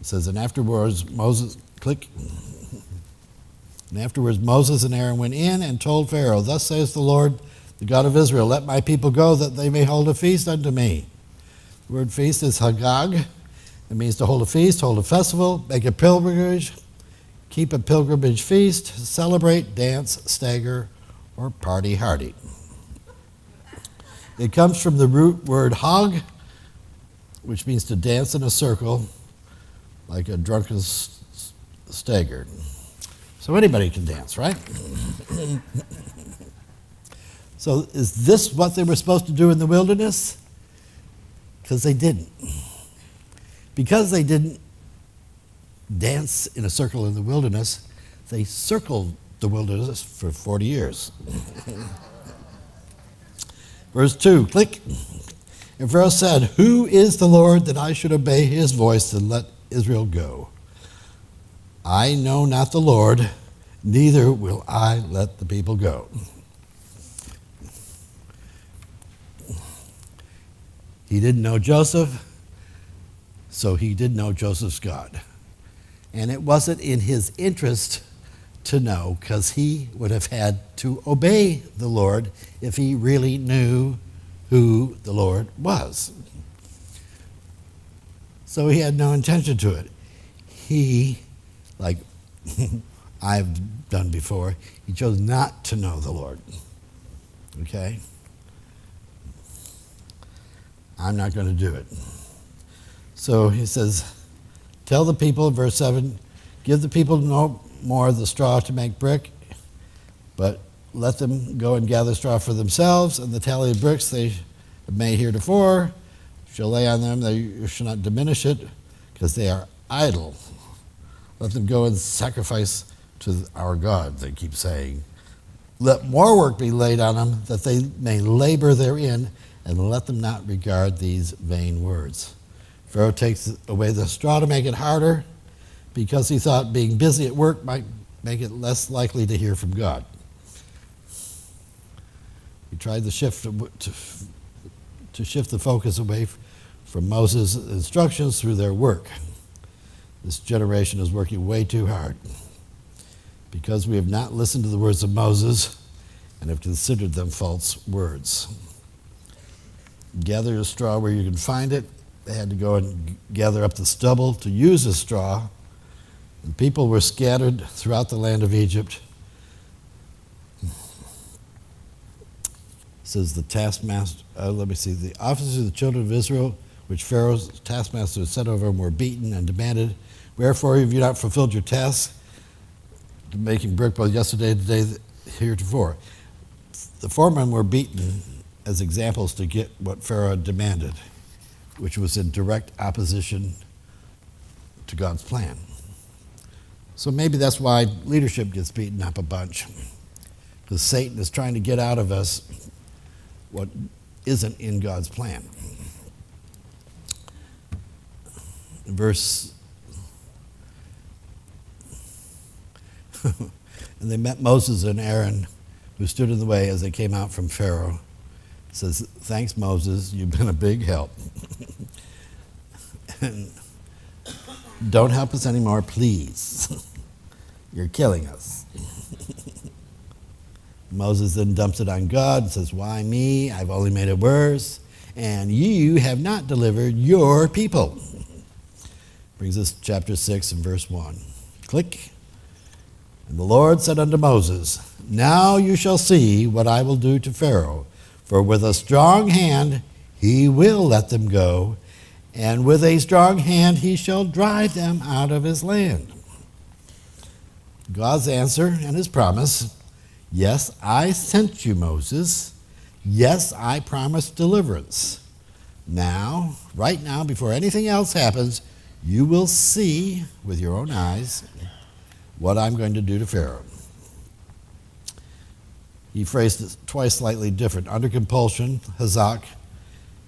says, and afterwards Moses and Aaron went in and told Pharaoh, thus says the Lord, the God of Israel, let my people go that they may hold a feast unto me. The word feast is hagag. It means to hold a feast, hold a festival, make a pilgrimage, keep a pilgrimage feast, celebrate, dance, stagger, or party hardy. It comes from the root word hog, which means to dance in a circle like a drunken stagger. So anybody can dance, right? So is this what they were supposed to do in the wilderness? Because they didn't. Because they didn't dance in a circle in the wilderness, they circled the wilderness for 40 years. Verse 2, click. And Pharaoh said, who is the Lord that I should obey his voice and let Israel go? I know not the Lord, neither will I let the people go. He didn't know Joseph, so he did know Joseph's God. And it wasn't in his interest to know, because he would have had to obey the Lord if he really knew who the Lord was. So he had no intention to it. He, like I've done before, he chose not to know the Lord. Okay? I'm not going to do it. So he says, tell the people, verse 7, give the people no more the straw to make brick, but let them go and gather straw for themselves, and the tally of bricks they have made heretofore shall lay on them, they shall not diminish it, because they are idle. Let them go and sacrifice to our God, they keep saying. Let more work be laid on them, that they may labor therein, and let them not regard these vain words. Pharaoh takes away the straw to make it harder, because he thought being busy at work might make it less likely to hear from God. He tried to shift the focus away from Moses' instructions through their work. This generation is working way too hard because we have not listened to the words of Moses and have considered them false words. Gather your straw where you can find it. They had to go and gather up the stubble to use as straw. And people were scattered throughout the land of Egypt. It says the taskmaster, the officers of the children of Israel, which Pharaoh's taskmaster had set over them, were beaten and demanded, wherefore have you not fulfilled your task, making brick both yesterday and today heretofore? The foremen were beaten as examples to get what Pharaoh demanded, which was in direct opposition to God's plan. So maybe that's why leadership gets beaten up a bunch, because Satan is trying to get out of us what isn't in God's plan. Verse, and they met Moses and Aaron, who stood in the way as they came out from Pharaoh. It says, thanks, Moses, you've been a big help. And don't help us anymore, please. You're killing us. Moses then dumps it on God and says, why me? I've only made it worse. And you have not delivered your people. Brings us to chapter 6 and verse 1. Click. And the Lord said unto Moses, now you shall see what I will do to Pharaoh, for with a strong hand he will let them go, and with a strong hand he shall drive them out of his land. God's answer and his promise, yes, I sent you, Moses. Yes, I promised deliverance. Now, right now, before anything else happens, you will see with your own eyes what I'm going to do to Pharaoh. He phrased it twice slightly different. Under compulsion, hazak,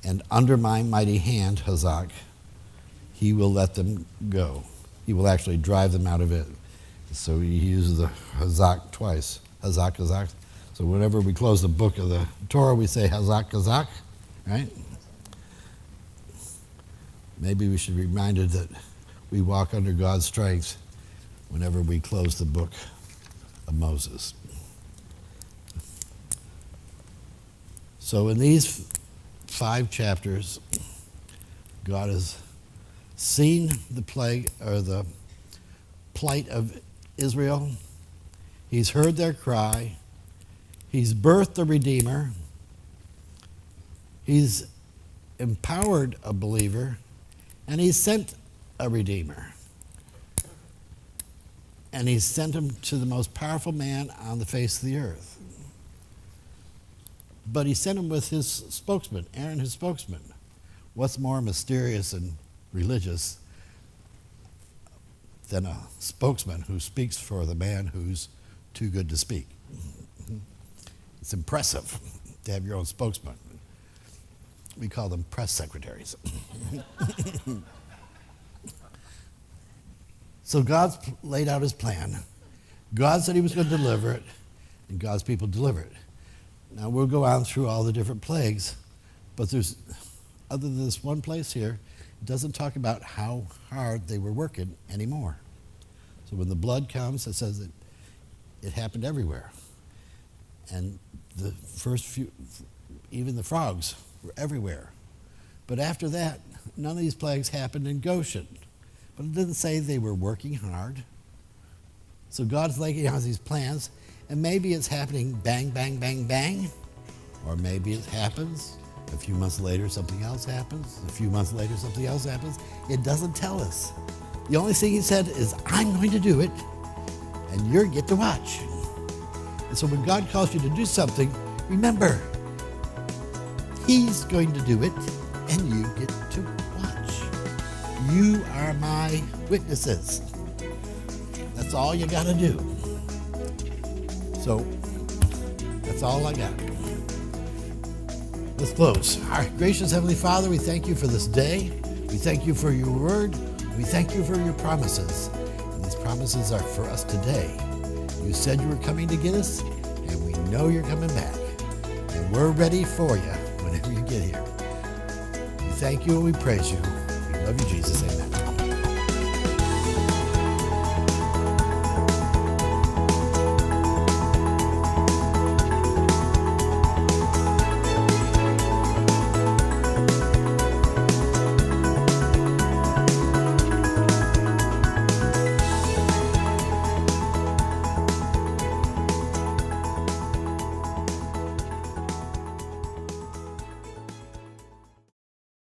and under my mighty hand, hazak, he will let them go. He will actually drive them out of it. So he uses the hazak twice. Hazak, hazak. So whenever we close the book of the Torah, we say hazak, hazak, right? Maybe we should be reminded that we walk under God's strength whenever we close the book of Moses. So in these 5 chapters, God has seen the plague or the plight of Israel. He's heard their cry. He's birthed a Redeemer. He's empowered a believer. And he's sent a Redeemer. And he's sent him to the most powerful man on the face of the earth. But he sent him with his spokesman, Aaron, his spokesman. What's more mysterious and religious than a spokesman who speaks for the man who's too good to speak? It's impressive to have your own spokesman. We call them press secretaries. So God's laid out his plan. God said he was going to deliver it, and God's people deliver it. Now we'll go on through all the different plagues, but there's, other than this one place here, it doesn't talk about how hard they were working anymore. So when the blood comes, it says that it happened everywhere. And the first few, even the frogs were everywhere. But after that, none of these plagues happened in Goshen. But it didn't say they were working hard. So God's laying out these plans, and maybe it's happening bang, bang, bang, bang, or maybe it happens. A few months later, something else happens. A few months later, something else happens. It doesn't tell us. The only thing he said is, I'm going to do it, and you get to watch. And so when God calls you to do something, remember, he's going to do it, and you get to watch. You are my witnesses. That's all you got to do. So that's all I got. Let's close. Our gracious Heavenly Father, we thank you for this day. We thank you for your word. We thank you for your promises. And these promises are for us today. You said you were coming to get us, and we know you're coming back. And we're ready for you whenever you get here. We thank you and we praise you. We love you, Jesus. Amen.